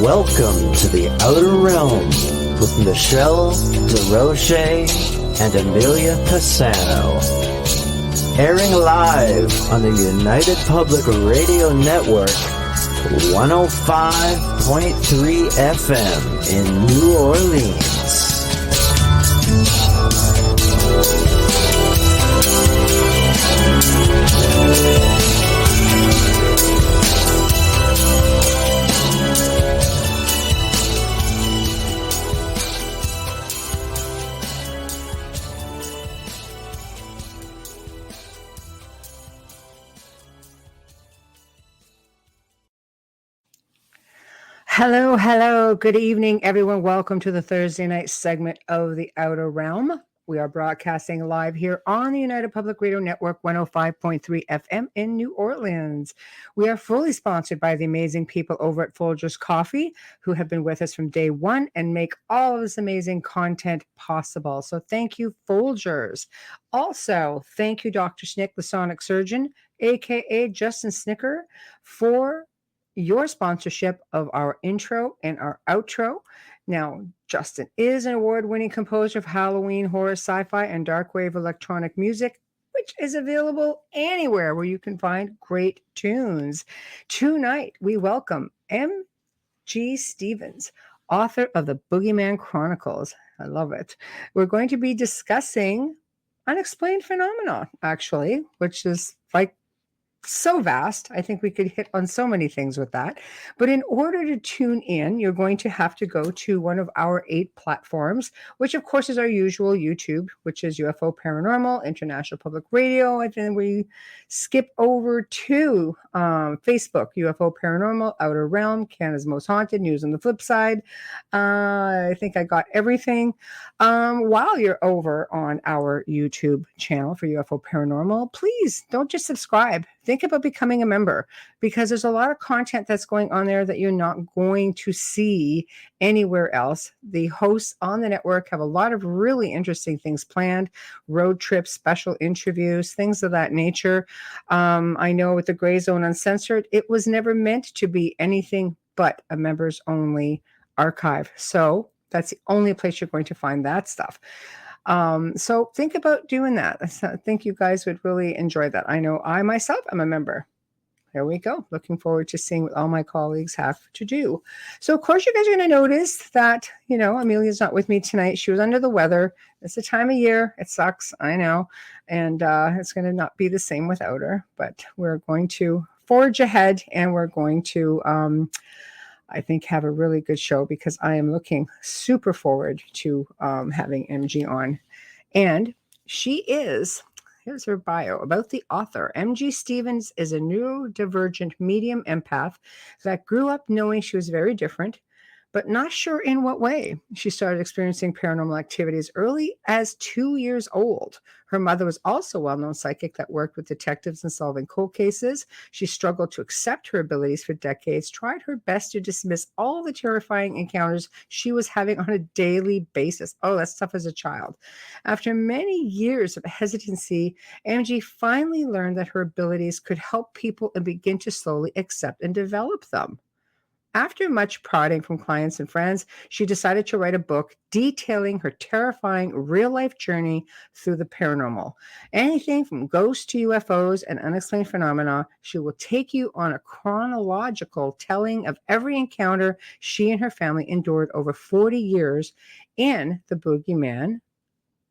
Welcome to the Outer Realm with Michelle DeRoche and Amelia Pisano. Airing live on the United Public Radio Network, 105.3 FM in New Orleans. Hello. Good evening, everyone. Welcome to the Thursday night segment of The Outer Realm. We are broadcasting live here on the United Public Radio Network, 105.3 FM in New Orleans. We are fully sponsored by the amazing people over at Folgers Coffee, who have been with us from day one and make all of this amazing content possible. So thank you, Folgers. Also, thank you, Dr. Snick, the Sonic Surgeon, aka Justin Snicker, for your sponsorship of our intro and our outro. Now, Justin is an award-winning composer of Halloween, horror, sci-fi, and dark wave electronic music, which is available anywhere where you can find great tunes. Tonight, we welcome M.G. Stevens, author of the Boogeyman Chronicles. I love it. We're going to be discussing unexplained phenomena, actually, which is like so vast. I think we could hit on so many things with that. But in order to tune in, you're going to have to go to one of our 8 platforms, which of course is our usual YouTube, which is UFO Paranormal, International Public Radio. And then we skip over to Facebook, UFO Paranormal, Outer Realm, Canada's Most Haunted, News on the Flip Side. I think I got everything. While you're over on our YouTube channel for UFO Paranormal, please don't just subscribe. Think about becoming a member, because there's a lot of content that's going on there that you're not going to see anywhere else. The hosts on the network have a lot of really interesting things planned, road trips, special interviews, things of that nature. I know with the Gray Zone Uncensored, it was never meant to be anything but a members only archive. So that's the only place you're going to find that stuff. So think about doing that. I think you guys would really enjoy that. I know I myself am a member. There we go. Looking forward to seeing what all my colleagues have to do. So, of course, you guys are going to notice that, Amelia's not with me tonight. She was under the weather. It's the time of year. It sucks. I know. And it's going to not be the same without her. But we're going to forge ahead, and we're going to I think have a really good show, because I am looking super forward to having MG on. And she is, here's her bio about the author. MG Stevens is a neurodivergent medium empath that grew up knowing she was very different, but not sure in what way. She started experiencing paranormal activity as early as 2 years old. Her mother was also a well-known psychic that worked with detectives in solving cold cases. She struggled to accept her abilities for decades, tried her best to dismiss all the terrifying encounters she was having on a daily basis. Oh, that's tough as a child. After many years of hesitancy, MG finally learned that her abilities could help people and begin to slowly accept and develop them. After much prodding from clients and friends, she decided to write a book detailing her terrifying real-life journey through the paranormal. Anything from ghosts to UFOs and unexplained phenomena, she will take you on a chronological telling of every encounter she and her family endured over 40 years in the Boogeyman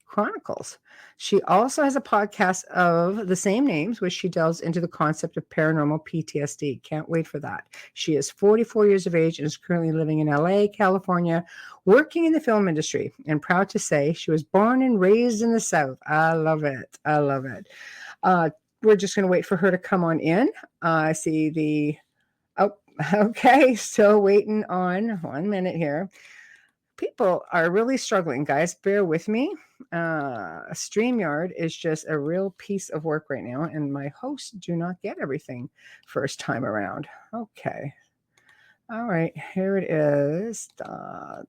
Chronicles. She also has a podcast of the same names, which she delves into the concept of paranormal PTSD. Can't wait for that. She is 44 years of age and is currently living in LA, California, working in the film industry, and proud to say she was born and raised in the South. I love it. We're just going to wait for her to come on in. I see okay, still waiting on 1 minute here. People are really struggling, guys. Bear with me. StreamYard is just a real piece of work right now, and my hosts do not get everything first time around. Okay. All right, here it is. All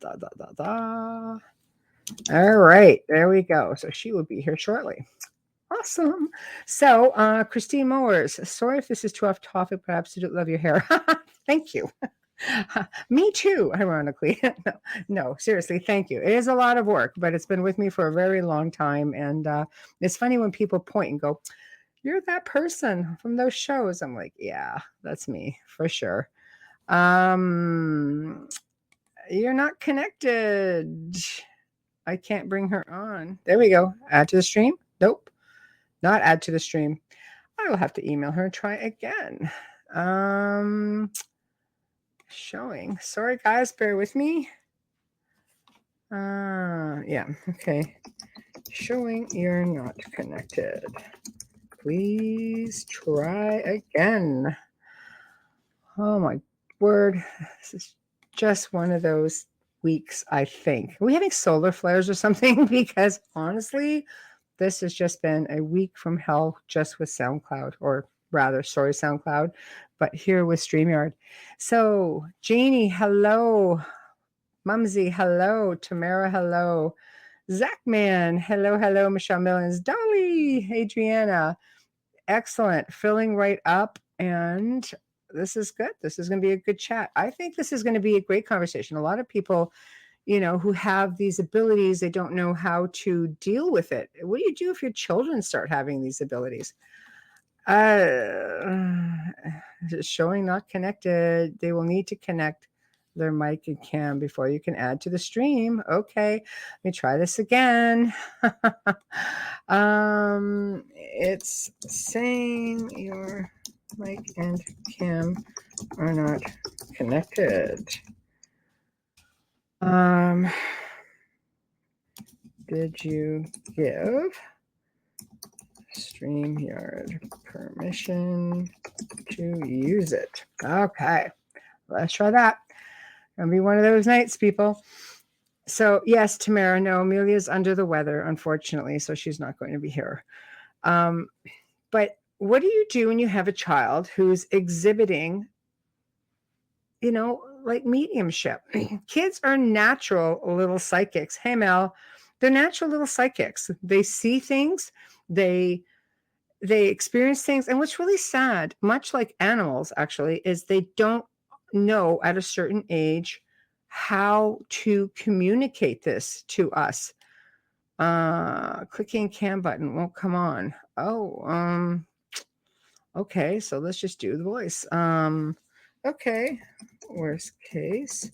right, there we go. So she will be here shortly. Awesome. So, Christine Mowers, sorry if this is too off topic, but I absolutely love your hair. Thank you. Me too, ironically. No, seriously, thank you. It is a lot of work, but it's been with me for a very long time. And it's funny when people point and go, "You're that person from those shows." I'm like, yeah, that's me for sure. Um, you're not connected. I can't bring her on. There we go. Add to the stream. Nope, not add to the stream. I will have to email her and try again. Showing. Sorry, guys, bear with me. Yeah, okay. Showing you're not connected. Please try again. Oh my word. This is just one of those weeks, I think. Are we having solar flares or something? Because honestly, this has just been a week from hell just with SoundCloud, or rather, sorry, SoundCloud, but here with StreamYard. So, Janie, hello. Mumsy, hello. Tamara, hello. Zachman, hello, hello. Michelle Millens, Dolly, Adriana, excellent. Filling right up. And this is good. This is going to be a good chat. I think this is going to be a great conversation. A lot of people, who have these abilities, they don't know how to deal with it. What do you do if your children start having these abilities? Showing not connected. They will need to connect their mic and cam before you can add to the stream. Okay, let me try this again. It's saying your mic and cam are not connected. Did you give StreamYard permission to use it? Okay, let's try that. Gonna be one of those nights, people. So yes, Tamara, no, Amelia's under the weather, unfortunately, so she's not going to be here. But what do you do when you have a child who's exhibiting, like mediumship? Kids are natural little psychics. Hey, Mel, they're natural little psychics. They see things, they experience things. And what's really sad, much like animals, actually, is they don't know at a certain age how to communicate this to us. Clicking cam button won't come on. Oh, okay, so let's just do the voice. Okay, worst case,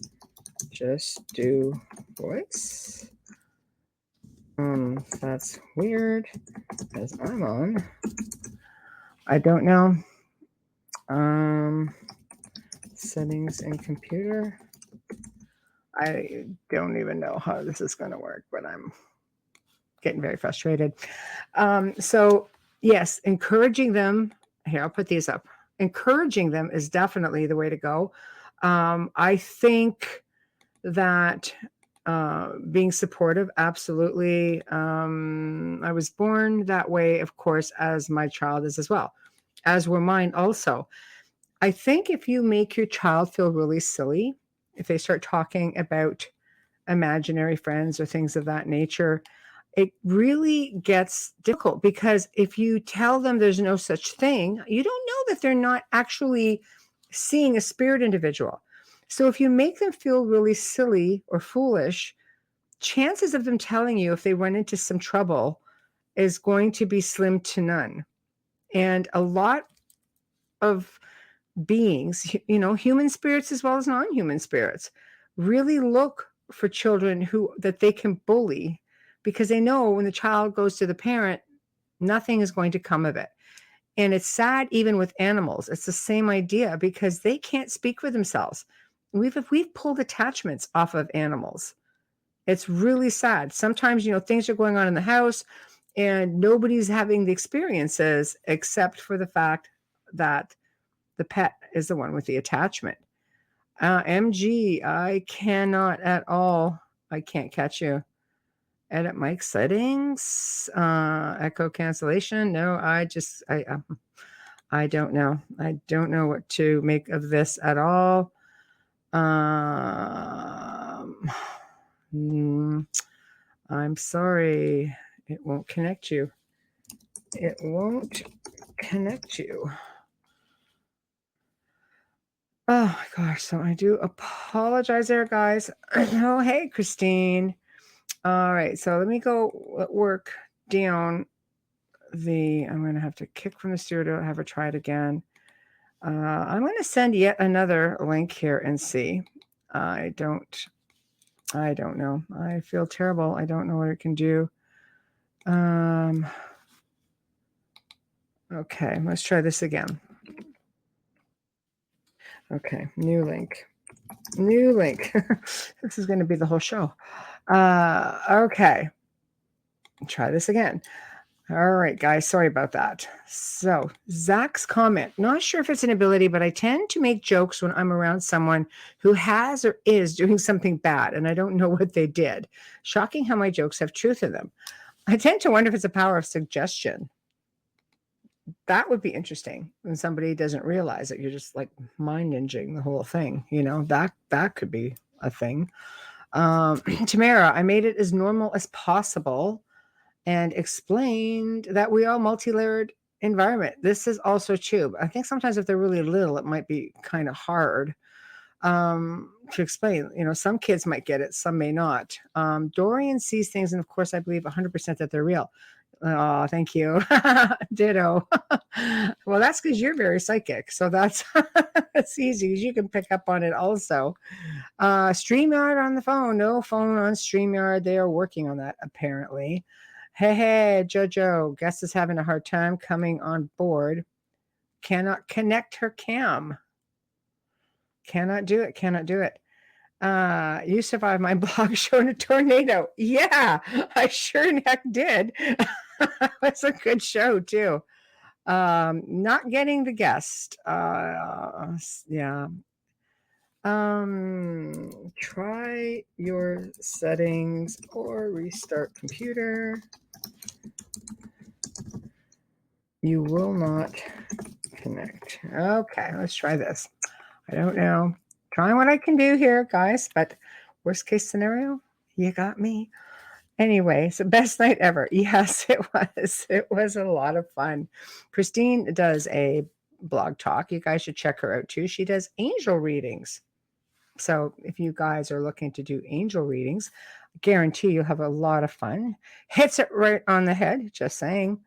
just do voice. That's weird, as I'm on. I don't know. Settings in computer. I don't even know how this is going to work, but I'm getting very frustrated. So yes, encouraging them. Here, I'll put these up. Encouraging them is definitely the way to go. I think that being supportive, absolutely. I was born that way, of course, as my child is as well, as were mine also. I think if you make your child feel really silly, if they start talking about imaginary friends or things of that nature, it really gets difficult, because if you tell them there's no such thing, you don't know that they're not actually seeing a spirit individual. So if you make them feel really silly or foolish, chances of them telling you if they run into some trouble is going to be slim to none. And a lot of beings, human spirits as well as non-human spirits, really look for children that they can bully, because they know when the child goes to the parent, nothing is going to come of it. And it's sad, even with animals, it's the same idea, because they can't speak for themselves. We've pulled attachments off of animals. It's really sad. Sometimes, things are going on in the house and nobody's having the experiences except for the fact that the pet is the one with the attachment. MG, I cannot at all. I can't catch you. Edit mic settings, echo cancellation. No, I don't know. I don't know what to make of this at all. I'm sorry. It won't connect you. It won't connect you. Oh my gosh. So I do apologize there, guys. Oh, hey, Christine. All right. So let me go work down I'm going to have to kick from the studio, have her try it again. I'm going to send yet another link here and see. I don't know. I feel terrible. I don't know what it can do. Okay, let's try this again. Okay, new link. This is going to be the whole show. Okay, try this again. All right, guys, sorry about that. So, Zach's comment, not sure if it's an ability, but I tend to make jokes when I'm around someone who has or is doing something bad, and I don't know what they did. Shocking how my jokes have truth in them. I tend to wonder if it's a power of suggestion. That would be interesting when somebody doesn't realize that you're just like mind ninging the whole thing. That could be a thing. Tamara, I made it as normal as possible and explained that we are multi-layered environment. This is also true. I think sometimes if they're really little, it might be kind of hard to explain. Some kids might get it, some may not. Dorian sees things, and of course, I believe 100% that they're real. Oh, thank you. Ditto. Well, that's because you're very psychic. So that's easy. You can pick up on it also. StreamYard on the phone. No phone on StreamYard. They are working on that, apparently. Hey, Jojo. Guest is having a hard time coming on board. Cannot connect her cam. Cannot do it. You survived my blog show in a tornado. Yeah, I sure in heck did. That's a good show too. Not getting the guest. Yeah. Try your settings or restart computer. You will not connect. Okay, let's try this. I don't know. Trying what I can do here, guys, but worst case scenario, you got me. Anyway, so best night ever. Yes, it was. It was a lot of fun. Christine does a blog talk. You guys should check her out too. She does angel readings. So if you guys are looking to do angel readings, I guarantee you'll have a lot of fun. Hits it right on the head, just saying.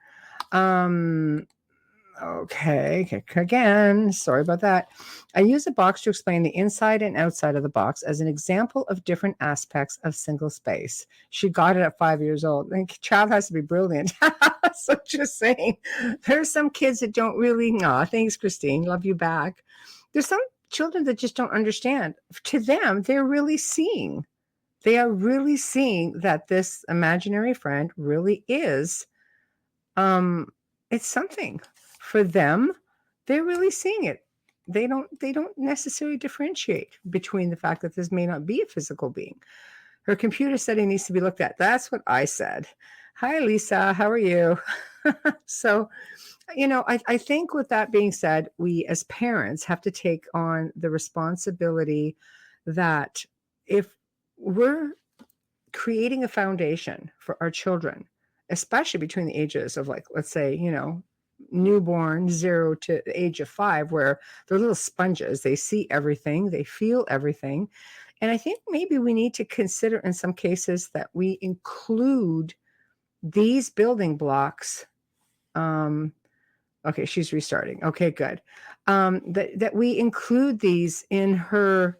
Okay, again, sorry about that. I use a box to explain the inside and outside of the box as an example of different aspects of single space. She got it at 5 years old. The child has to be brilliant. So just saying, there's some kids that don't really, thanks, Christine, love you back. There's some children that just don't understand. To them, they're really seeing. They are really seeing that this imaginary friend really is, it's something. For them, they're really seeing it. They don't necessarily differentiate between the fact that this may not be a physical being. Her computer setting needs to be looked at. That's what I said. Hi, Lisa. How are you? So, I think with that being said, we as parents have to take on the responsibility that if we're creating a foundation for our children, especially between the ages of, like, let's say, newborn 0 to the age of 5, where they're little sponges. They see everything, they feel everything. And I think maybe we need to consider in some cases that we include these building blocks. Okay, she's restarting. Okay, good. That we include these in her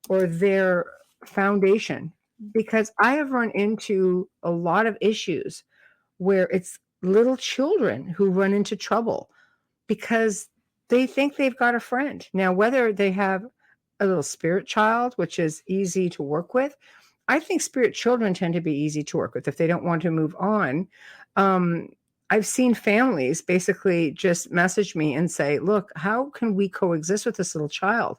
or their foundation, because I have run into a lot of issues where it's little children who run into trouble because they think they've got a friend. Now, whether they have a little spirit child, which is easy to work with, I think spirit children tend to be easy to work with if they don't want to move on. I've seen families basically just message me and say, look, how can we coexist with this little child?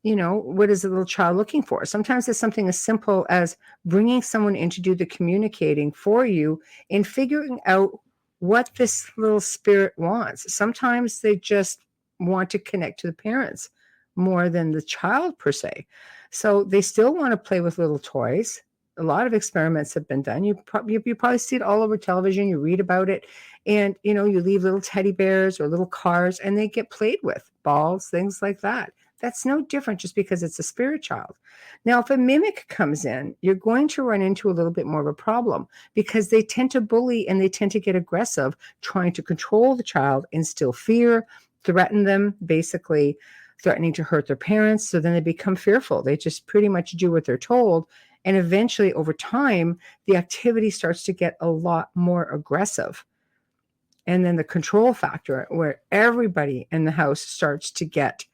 What is the little child looking for? Sometimes it's something as simple as bringing someone in to do the communicating for you and figuring out what this little spirit wants. Sometimes they just want to connect to the parents more than the child per se. So they still want to play with little toys. A lot of experiments have been done. You probably see it all over television. You read about it. And, you leave little teddy bears or little cars and they get played with, balls, things like that. That's no different just because it's a spirit child. Now, if a mimic comes in, you're going to run into a little bit more of a problem because they tend to bully and they tend to get aggressive, trying to control the child, instill fear, threaten them, basically threatening to hurt their parents. So then they become fearful. They just pretty much do what they're told. And eventually, over time, the activity starts to get a lot more aggressive. And then the control factor, where everybody in the house starts to get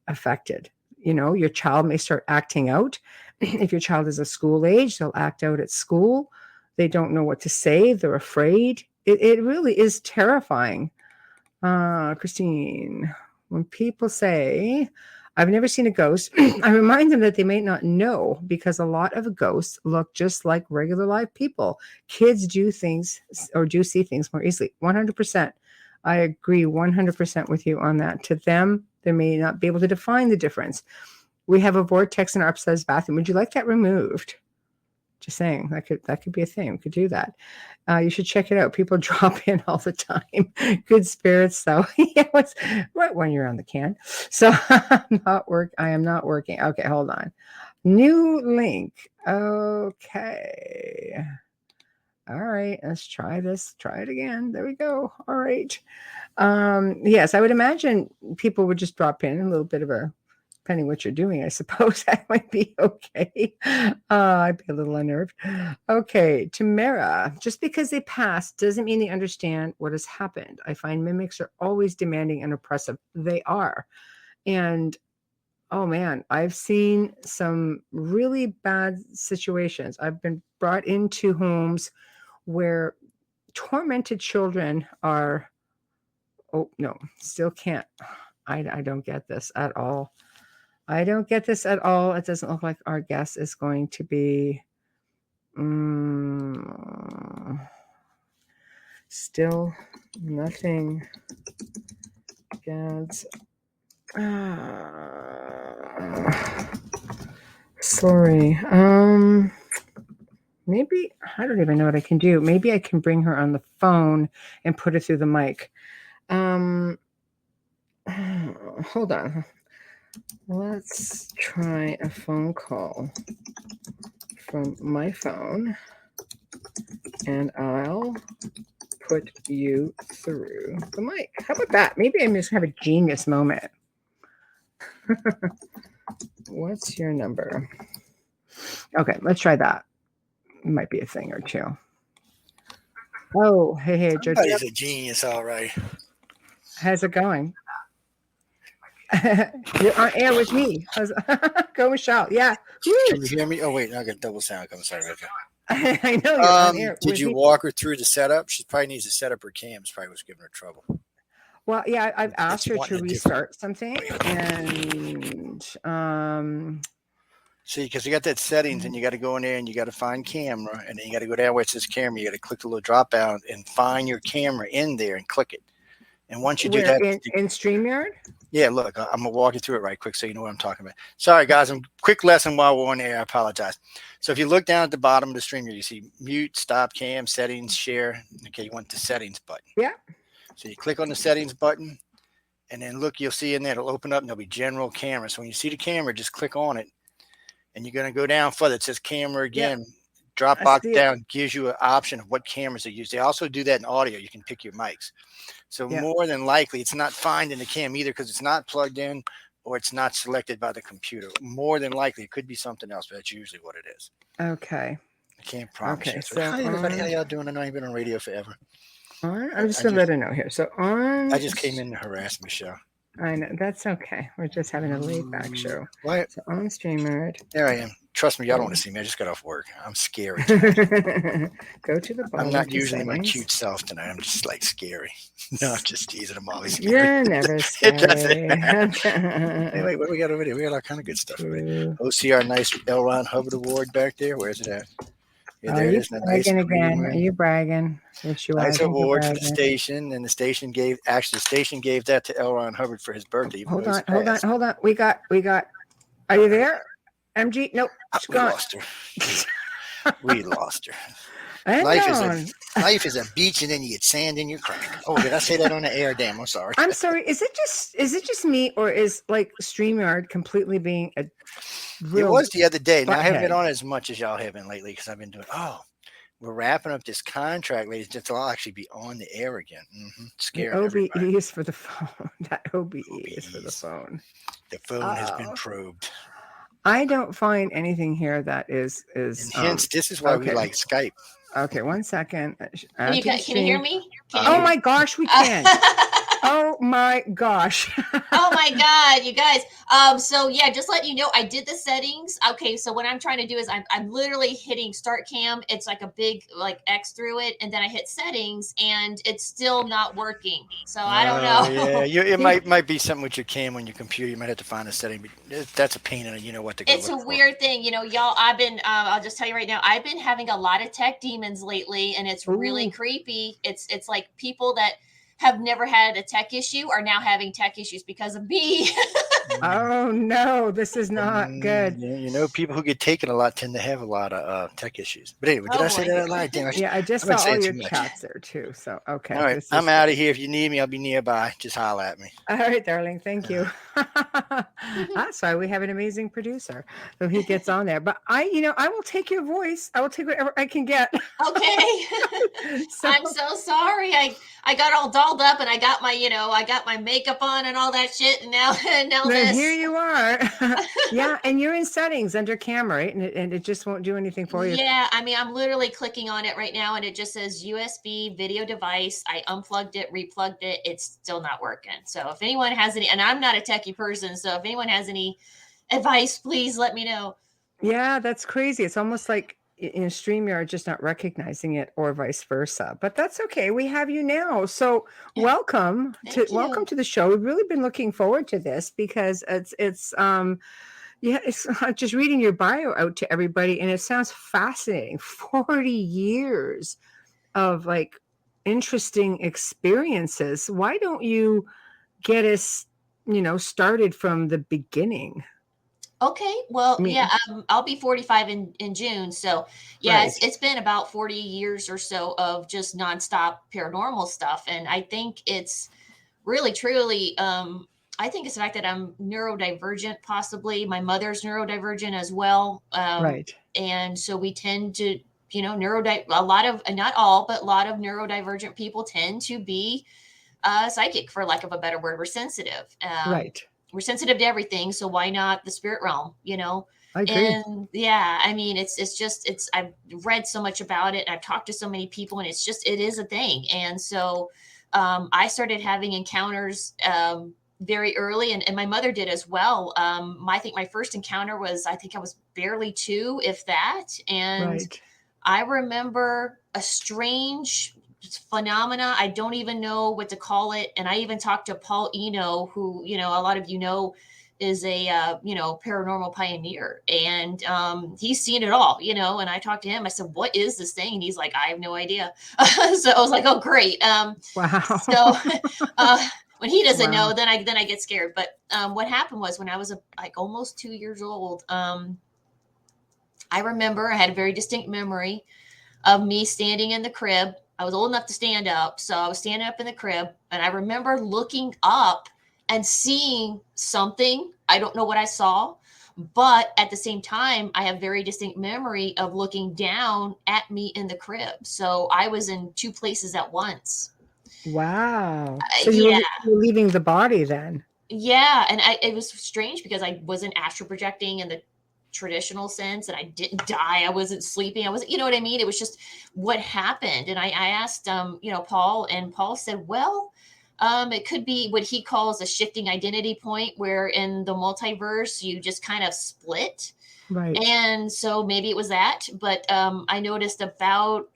affected. Your child may start acting out. If your child is a school age, they'll act out at school. They don't know what to say. They're afraid. It really is terrifying. Christine, when people say, I've never seen a ghost, I remind them that they may not know, because a lot of ghosts look just like regular live people. Kids do things or do see things more easily. 100%. I agree 100% with you on that. To them, they may not be able to define the difference. We have a vortex in our upstairs bathroom. Would you like that removed? Just saying, that could be a thing. We could do that. You should check it out. People drop in all the time. Good spirits, though. Yeah, right when you're on the can. So I am not working. Okay, hold on. New link. Okay. All right, let's try this. Try it again. There we go. All right. Yes, I would imagine people would just drop in a little bit of a, depending what you're doing, I suppose that might be okay. I'd be a little unnerved. Okay, Tamara, just because they pass doesn't mean they understand what has happened. I find mimics are always demanding and oppressive. They are. And oh man, I've seen some really bad situations. I've been brought into homes where tormented children are, oh no, still can't. I don't get this at all. I don't get this at all. It doesn't look like our guest is going to be still nothing. Gads. Sorry. Maybe I don't even know what I can do. Maybe I can bring her on the phone and put her through the mic. Hold on. Let's try a phone call from my phone, and I'll put you through the mic. How about that? Maybe I just have a genius moment. What's your number? Okay, let's try that. It might be a thing or two. Oh, hey, Joe. Somebody's a genius, all right. How's it going? You're on air with me. Go, Michelle. Yeah. Can you hear me? Oh, wait, I got double sound coming. Sorry, okay. I know you're on air. Did you walk her through the setup? She probably needs to set up her cams. Probably was giving her trouble. Well, yeah, I've asked her to restart something, and see, because you got that settings, and you got to go in there, and you got to find camera, and then you got to go down where it says camera. You got to click the little drop down and find your camera in there and click it. And once you do that, in StreamYard. Yeah, look, I'm gonna walk you through it right quick so you know what I'm talking about. Sorry, guys, quick lesson while we're on air. I apologize. So if you look down at the bottom of the stream, you see mute, stop cam, settings, share. Okay, you want the settings button. Yeah. So you click on the settings button, and then look, you'll see in there, it'll open up and there'll be general camera. So when you see the camera, just click on it, and you're gonna go down further. It says camera again. Yeah. Drop box down gives you an option of what cameras they use. They also do that in audio. You can pick your mics. So more than likely, it's not finding the cam either because it's not plugged in or it's not selected by the computer. More than likely, it could be something else, but that's usually what it is. Okay. I can't promise you. So hi, everybody. How y'all doing? I know you've been on radio forever. I'm just going to let her know here. So I just came in to harass Michelle. I know. That's okay. We're just having a laid-back show. What? So on StreamYard. There I am. Trust me, y'all don't want to see me. I just got off work. I'm scary. Go to the bottom. I'm not usually my cute self tonight. I'm just like scary. No, I'm just teasing. I'm always scary. You're never scary. Anyway, what do we got over there? We got all kind of good stuff. OCR nice L. Ron Hubbard Award back there. Where's it at? Yeah, there it is. Bragging again. Are you bragging? Yes, you are. Nice award for the station, and the station gave that to L. Ron Hubbard for his birthday. Hold on. We got. Are you there? MG? Nope. We lost her. We lost her. And life is a beach, and then you get sand in your crack. Oh, did I say that on the air? Damn, I'm sorry. I'm sorry. Is it just me, or is like StreamYard completely being a real? It was the other day. Now I haven't been butthead? on as much as y'all have been lately because I've been doing. Oh, we're wrapping up this contract, ladies. Just I'll actually be on the air again. The Scaring OBE everybody. is for the phone. That OBE is for the OBEs. phone. The phone has been Oh. probed. I don't find anything here that is And hence, this is why we okay. like Skype. Okay, 1 second. Can you hear me? Oh my gosh, we can. Oh my gosh. Oh my God, you guys. So yeah, just let you know, I did the settings. Okay, so what I'm trying to do is I'm literally hitting start cam. It's like a big like X through it, and then I hit settings, and it's still not working. So I don't know. Yeah, it might be something with your cam on your computer. You might have to find a setting, but that's a pain in it. You know what to go It's a look for. weird thing, you know, y'all. I've been, I'll just tell you right now, I've been having a lot of tech demons lately, and it's really creepy. It's like people that have never had a tech issue are now having tech issues because of me. Oh no, this is not good. You know, people who get taken a lot tend to have a lot of tech issues. But anyway, did I say that out loud? Damn, Yeah, I just saw all your chats there too. So okay. All right, I'm out of here. If you need me, I'll be nearby. Just holler at me. All right, darling. Thank you. That's why we have an amazing producer. So he gets on there. But I will take your voice. I will take whatever I can get. Okay. I'm so sorry. I got all dolled up, and I got my makeup on and all that shit, and now this. Here you are. Yeah, and you're in settings under camera, right? And it just won't do anything for you. Yeah, I mean, I'm literally clicking on it right now, and it just says USB video device. I unplugged it, replugged it. It's still not working. So if anyone has any, and I'm not a techie person, so if anyone has any advice, please let me know. Yeah, that's crazy. It's almost like in StreamYard just not recognizing it, or vice versa. But that's okay. We have you now. So welcome to the show. We've really been looking forward to this because it's just reading your bio out to everybody, and it sounds fascinating. 40 years of like interesting experiences. Why don't you get us, started from the beginning? Okay, well, I'll be 45 in June. So yeah, right. It's been about 40 years or so of just nonstop paranormal stuff. And I think it's really, truly, I think it's the fact that I'm neurodivergent, possibly. My mother's neurodivergent as well. Right. And so we tend to, a lot of, not all, but a lot of neurodivergent people tend to be psychic, for lack of a better word. We're sensitive. Right. We're sensitive to everything. So why not the spirit realm, I agree. And yeah, I mean, I've read so much about it. I've talked to so many people, and it is a thing. And so I started having encounters very early, and my mother did as well. I think my first encounter was, I was barely 2, if that. And I remember a strange phenomena. I don't even know what to call it. And I even talked to Paul Eno, who, a lot of is a, paranormal pioneer. And he's seen it all, and I talked to him. I said, what is this thing? And he's like, I have no idea. So I was like, oh, great. Wow. So when he doesn't know, then I get scared. But what happened was, when I was almost 2 years old, I remember I had a very distinct memory of me standing in the crib. I was old enough to stand up. So I was standing up in the crib, and I remember looking up and seeing something. I don't know what I saw, but at the same time, I have very distinct memory of looking down at me in the crib. So I was in 2 places at once. Wow. So you were leaving the body then? Yeah. And it was strange because I wasn't astral projecting in the traditional sense, and I didn't die. I wasn't sleeping. I wasn't, you know what I mean? It was just what happened. And I asked, Paul, and Paul said, well, it could be what he calls a shifting identity point, where in the multiverse, you just kind of split. Right. And so maybe it was that, but I noticed about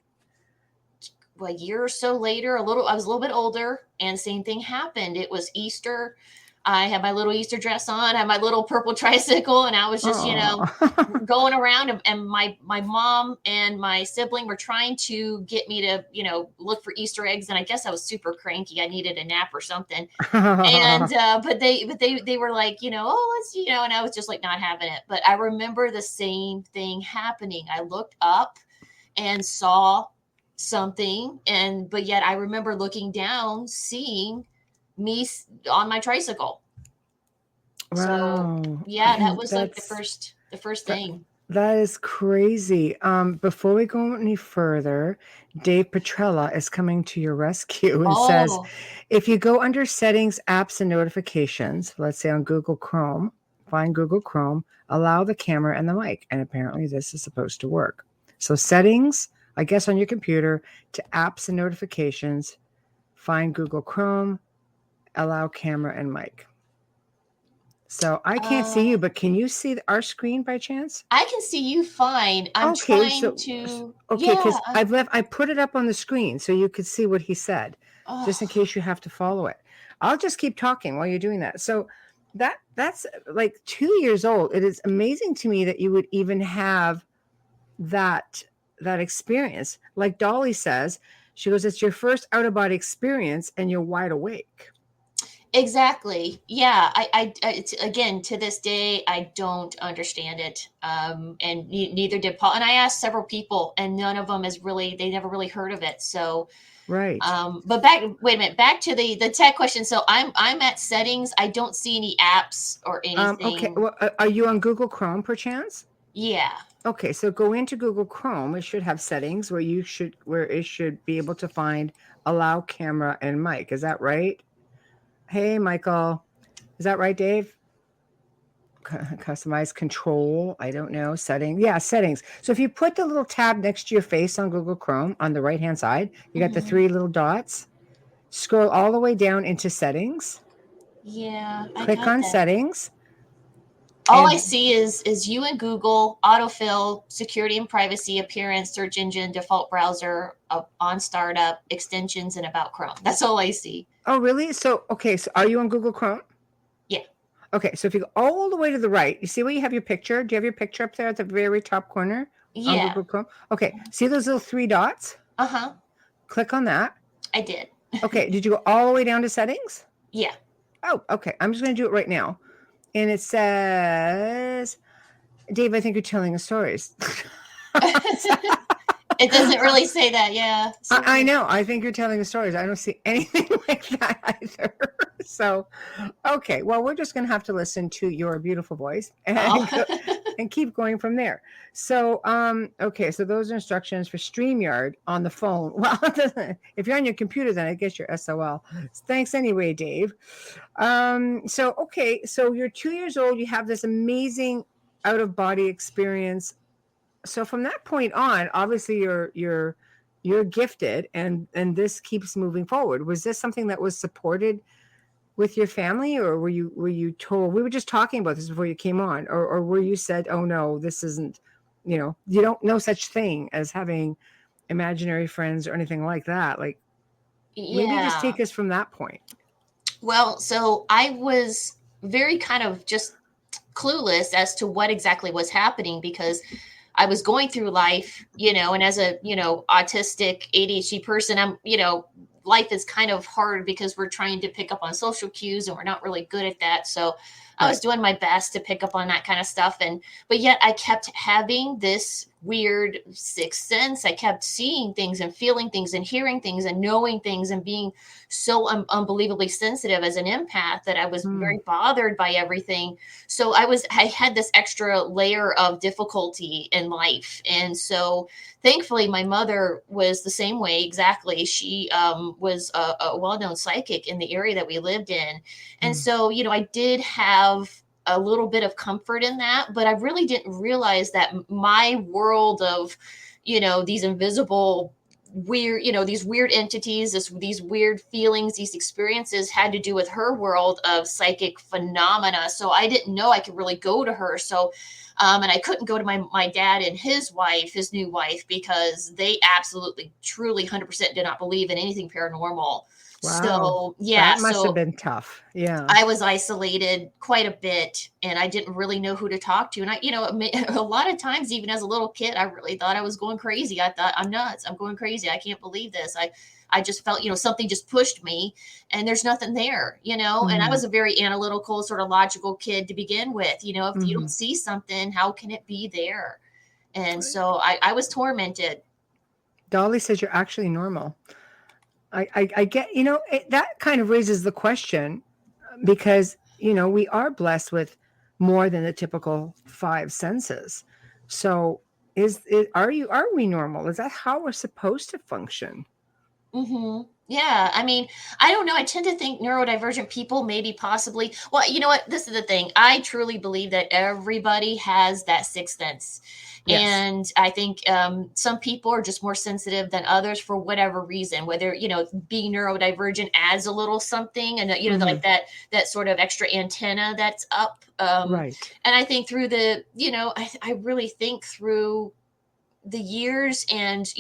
a year or so later, I was a little bit older, and same thing happened. It was Easter. I had my little Easter dress on, I had my little purple tricycle, and I was just, going around, and my mom and my sibling were trying to get me to, look for Easter eggs. And I guess I was super cranky. I needed a nap or something. And, but they were like, oh, let's, and I was just like not having it. But I remember the same thing happening. I looked up and saw something, but yet I remember looking down, seeing me on my tricycle. So Wow. yeah, that was like the That's first that, thing. that is crazy. Before we go any further, Dave Petrella is coming to your rescue and says, Oh, if you go under settings, apps, and notifications, let's say on Google Chrome, find Google Chrome, allow the camera and the mic. And apparently this is supposed to work. So settings, I guess on your computer, to apps and notifications, find Google Chrome, allow camera and mic. So I can't see you, but can you see our screen by chance? I can see you fine. I'm Okay, trying to, okay, yeah. because I put it up on the screen so you could see what he said, just in Oh, case you have to follow it. I'll just keep talking while you're doing that. So that's like 2 years old. It is amazing to me that you would even have that experience. Like Dolly says, she goes, it's your first out of body experience and you're wide awake. exactly. Yeah. Again, to this day, I don't understand it. And neither did Paul. And I asked several people, and none of them they never really heard of it. So, Right. but wait a minute, back to the tech question. So I'm at settings. I don't see any apps or anything. Okay. Well, are you on Google Chrome perchance? Yeah. Okay, so go into Google Chrome. It should have settings where it should be able to find allow camera and mic. Is that right? Hey, Michael. Is that right, Dave? Customize control. I don't know. Settings. Yeah, settings. So if you put the little tab next to your face on Google Chrome on the right-hand side, you got the 3 little dots. Scroll all the way down into settings. Yeah. Click on settings. All I see is you and Google, autofill, security and privacy, appearance, search engine, default browser, on startup, extensions, and about Chrome. That's all I see. Oh, really? So, okay. So are you on Google Chrome? Yeah. Okay. So if you go all the way to the right, you see where you have your picture? Do you have your picture up there at the very top corner? Yeah. On Google Chrome? Okay. See those little 3 dots? Uh-huh. Click on that. I did. Okay. Did you go all the way down to settings? Yeah. Oh, okay. I'm just going to do it right now. And it says, Dave, I think you're telling us stories. It doesn't really say that. Yeah. I know. I think you're telling us stories. I don't see anything like that either. So, okay. Well, we're just going to have to listen to your beautiful voice and keep going from there. So, okay. So those are instructions for StreamYard on the phone. Well, if you're on your computer, then I guess you're SOL. Thanks anyway, Dave. So, okay. So you're 2 years old. You have this amazing out of body experience. So from that point on, obviously you're gifted and this keeps moving forward. Was this something that was supported with your family, or were you told? We were just talking about this before you came on, or were you said, oh no, this isn't, you don't know such thing as having imaginary friends or anything like that. Like, maybe just take us from that point. Well, so I was very kind of just clueless as to what exactly was happening, because I was going through life, and as a, autistic ADHD person, I'm, life is kind of hard because we're trying to pick up on social cues and we're not really good at that. So I was doing my best to pick up on that kind of stuff. But yet I kept having this weird sixth sense. I kept seeing things and feeling things and hearing things and knowing things and being so unbelievably sensitive as an empath that I was very bothered by everything. So I had this extra layer of difficulty in life. And so thankfully my mother was the same way. Exactly. She was a well-known psychic in the area that we lived in. And so, I did have a little bit of comfort in that, but I really didn't realize that my world of, these invisible weird, these weird entities, these weird feelings, these experiences had to do with her world of psychic phenomena. So I didn't know I could really go to her. So, and I couldn't go to my dad and his new wife, because they absolutely, truly 100% did not believe in anything paranormal. Wow. So yeah, that must have been tough. Yeah, I was isolated quite a bit, and I didn't really know who to talk to. And a lot of times, even as a little kid, I really thought I was going crazy. I thought, I'm nuts. I'm going crazy. I can't believe this. I just felt, something just pushed me, and there's nothing there, and I was a very analytical, sort of logical kid to begin with. If you don't see something, how can it be there? And so I was tormented. Dolly says you're actually normal. I get, that kind of raises the question because, we are blessed with more than the typical five senses. So are we normal? Is that how we're supposed to function? Mm-hmm. Yeah. I mean, I don't know. I tend to think neurodivergent people maybe possibly. Well, you know what? This is the thing. I truly believe that everybody has that sixth sense. Yes. And I think some people are just more sensitive than others for whatever reason, whether, being neurodivergent adds a little something and, like that sort of extra antenna that's up. Right. And I think through I really think through the years and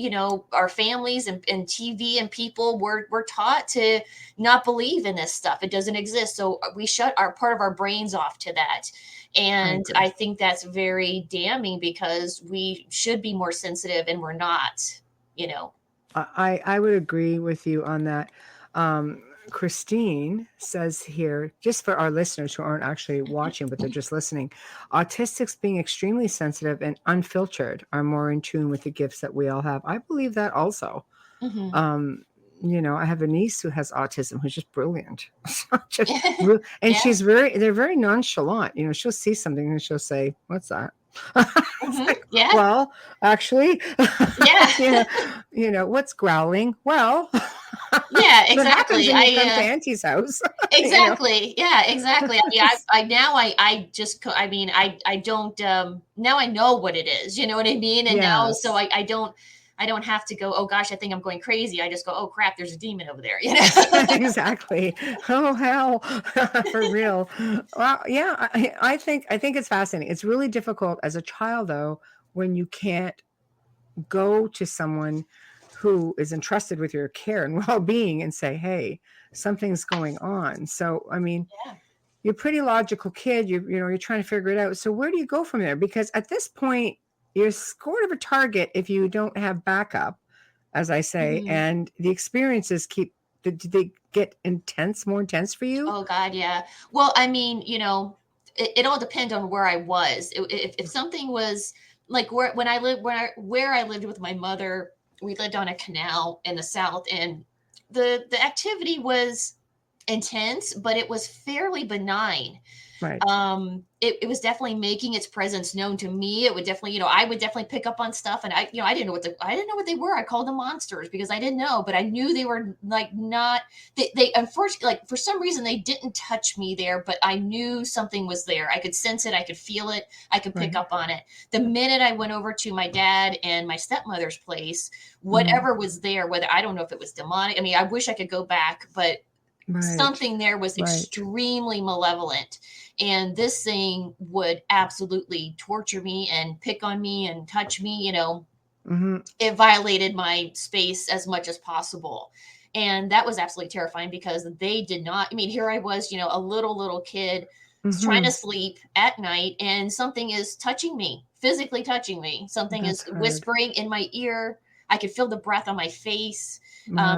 our families and TV and people were taught to not believe in this stuff. It doesn't exist, so we shut our part of our brains off to that. And I think that's very damning because we should be more sensitive and we're not. I would agree with you on that. Christine says here, just for our listeners who aren't actually watching, but they're just listening, autistics being extremely sensitive and unfiltered are more in tune with the gifts that we all have. I believe that also. Mm-hmm. I have a niece who has autism who's just brilliant. She's they're very nonchalant. She'll see something and she'll say, "What's that?" Mm-hmm. Like, yeah. Well, actually, yeah. What's growling? Well, yeah, exactly. When you come to Auntie's house. Exactly. Yeah, exactly. I mean, I don't, now I know what it is, you know what I mean? And now, so I don't have to go, oh gosh, I think I'm going crazy. I just go, oh crap, there's a demon over there. Exactly. Oh, hell, for real. Well, yeah, I think it's fascinating. It's really difficult as a child though, when you can't go to someone who is entrusted with your care and well-being and say, hey, something's going on. So, I mean, you're a pretty logical kid. You're trying to figure it out. So where do you go from there? Because at this point, you're sort of a target if you don't have backup, as I say, and the experiences do they get more intense for you? Oh God, yeah. Well, I mean, it all depends on where I was. If something was like where I lived with my mother, we lived on a canal in the South, and the activity was intense, but it was fairly benign. Right. It was definitely making its presence known to me. It would definitely, I would definitely pick up on stuff, and I didn't know what they were. I called them monsters because I didn't know, but I knew they were like not. They unfortunately, like for some reason, they didn't touch me there, but I knew something was there. I could sense it. I could feel it. I could pick up on it. The minute I went over to my dad and my stepmother's place, whatever was there, whether I don't know if it was demonic. I mean, I wish I could go back, but something there was extremely malevolent. And this thing would absolutely torture me and pick on me and touch me, It violated my space as much as possible. And that was absolutely terrifying because they did not, I mean, here I was, a little kid trying to sleep at night, and something is touching me, physically touching me. Something is whispering in my ear. I could feel the breath on my face.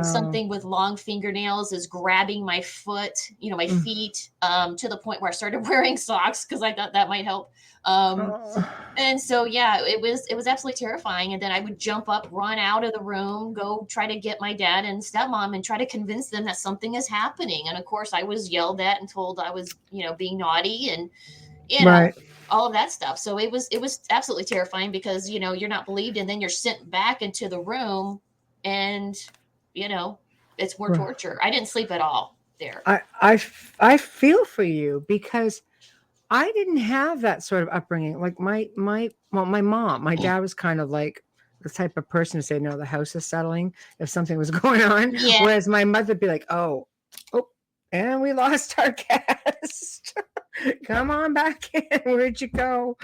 Something with long fingernails is grabbing my foot, my feet, to the point where I started wearing socks because I thought that might help. And so, it was absolutely terrifying. And then I would jump up, run out of the room, go try to get my dad and stepmom and try to convince them that something is happening. And of course I was yelled at and told I was, being naughty and, all of that stuff. So it was absolutely terrifying because, you're not believed, and then you're sent back into the room and, it's more torture. I didn't sleep at all there. I feel for you because I didn't have that sort of upbringing. Like my mom, my dad was kind of like the type of person to say, no, the house is settling if something was going on. Yeah. Whereas my mother would be like, oh, and we lost our guest. Come on back in. Where'd you go?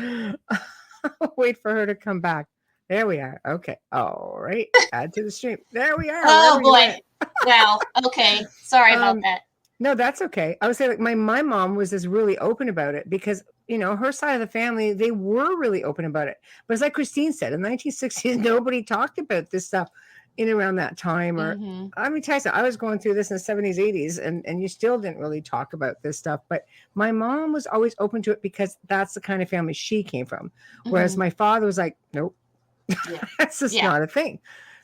Wait for her to come back. There we are. Okay. All right. Add to the stream. There we are. Oh boy. Wow. Okay. Sorry about that. No, that's okay. I would say like my mom was just really open about it because, her side of the family, they were really open about it. But it's like Christine said, in the 1960s, nobody talked about this stuff in around that time. Or I mean, tell you something, I was going through this in the 70s, 80s, and you still didn't really talk about this stuff. But my mom was always open to it because that's the kind of family she came from. Whereas my father was like, nope. That's just not a thing.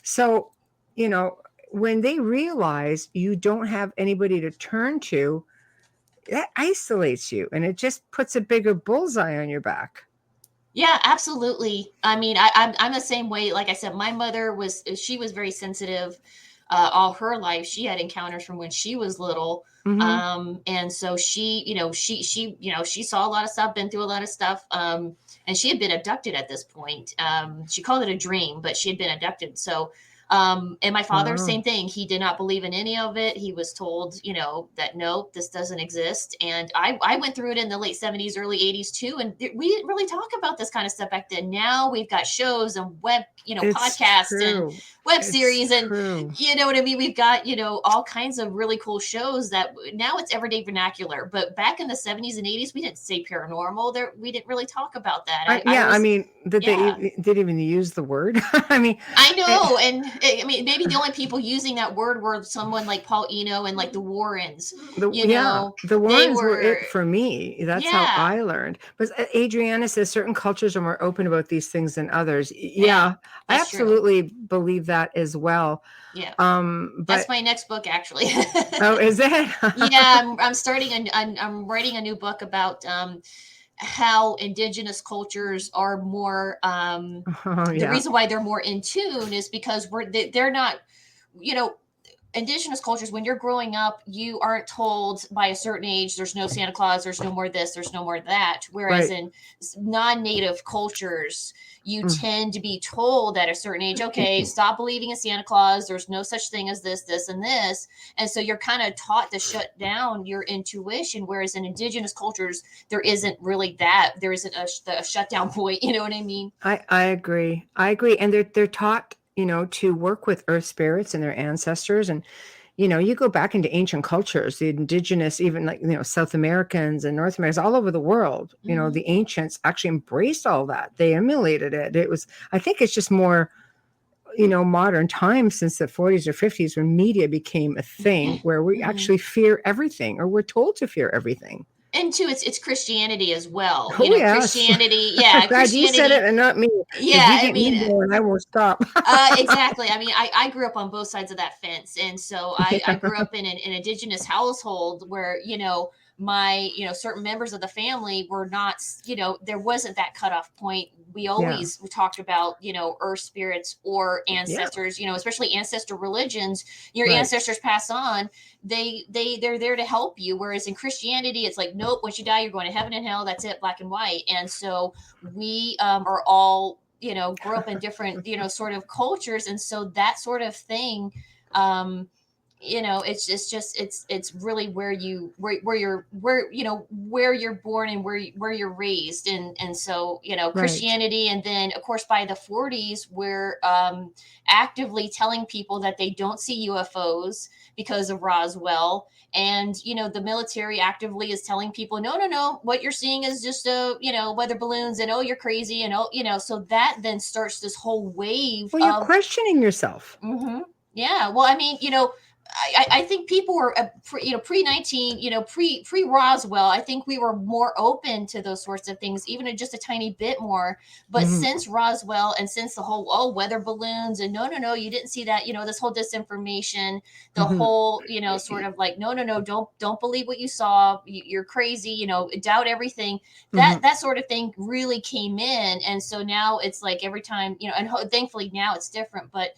So, you know, when they realize you don't have anybody to turn to, that isolates you and it just puts a bigger bullseye on your back. Yeah, absolutely. I mean, I'm the same way. Like I said, my mother she was very sensitive all her life. She had encounters from when she was little. Mm-hmm. And so she saw a lot of stuff, been through a lot of stuff. And she had been abducted at this point. She called it a dream, but she had been abducted. So, and my father, Wow. same thing. He did not believe in any of it. He was told, that no, this doesn't exist. And I went through it in the late 70s, early 80s too. And we didn't really talk about this kind of stuff back then. Now we've got shows and web, podcasts and web series. True. And you know what I mean? We've got, all kinds of really cool shows that now it's everyday vernacular. But back in the 70s and 80s, we didn't say paranormal there. We didn't really talk about that. They didn't even use the word. I mean, I know. And I mean, maybe the only people using that word were someone like Paul Eno and like the Warrens. The Warrens were it for me. That's how I learned. But Adriana says certain cultures are more open about these things than others. Yeah, I absolutely believe that as well. Yeah. That's my next book, actually. Oh, is it? Yeah, I'm writing a new book about how indigenous cultures are more the reason why they're more in tune is because they're not, indigenous cultures, when you're growing up, you aren't told by a certain age there's no Santa Claus, there's no more this, there's no more that, whereas in non-native cultures you tend to be told at a certain age, okay, stop believing in Santa Claus, there's no such thing as this, this, and this. And so you're kind of taught to shut down your intuition, whereas in indigenous cultures there isn't really that. There isn't a shutdown point, you know what I mean? I agree. And they're taught, to work with earth spirits and their ancestors. And, you go back into ancient cultures, the indigenous, even like, South Americans and North Americans all over the world, the ancients actually embraced all that. They emulated it. I think it's just more, modern times since the 40s or 50s when media became a thing where we actually fear everything, or we're told to fear everything. And too, it's Christianity as well. Yes. Christianity, yeah. I'm glad you said it and not me. Yeah, I mean, I won't stop. Exactly. I mean, I grew up on both sides of that fence, and so I grew up in an indigenous household where my certain members of the family were not, there wasn't that cutoff point. We always talked about earth spirits or ancestors, especially ancestor religions. Your ancestors pass on, they're there to help you, whereas in Christianity it's like, nope, once you die you're going to heaven and hell, that's it, black and white. And so we are all grew up in different sort of cultures, and so that sort of thing it's really where you're born and where you're raised. And so, Christianity. And then of course, by the 40s, we're actively telling people that they don't see UFOs because of Roswell. And, the military actively is telling people, no, what you're seeing is just, weather balloons, and, oh, you're crazy. And, so that then starts this whole wave. Well, you're questioning yourself. Mm-hmm. Yeah. Well, I mean, I think people were, pre-19, pre-Roswell, I think we were more open to those sorts of things, even just a tiny bit more. But since Roswell and since the whole, weather balloons and no, you didn't see that, this whole disinformation, the whole, sort of like, no, don't believe what you saw. You're crazy, doubt everything. That sort of thing really came in. And so now it's like every time, and thankfully now it's different. But,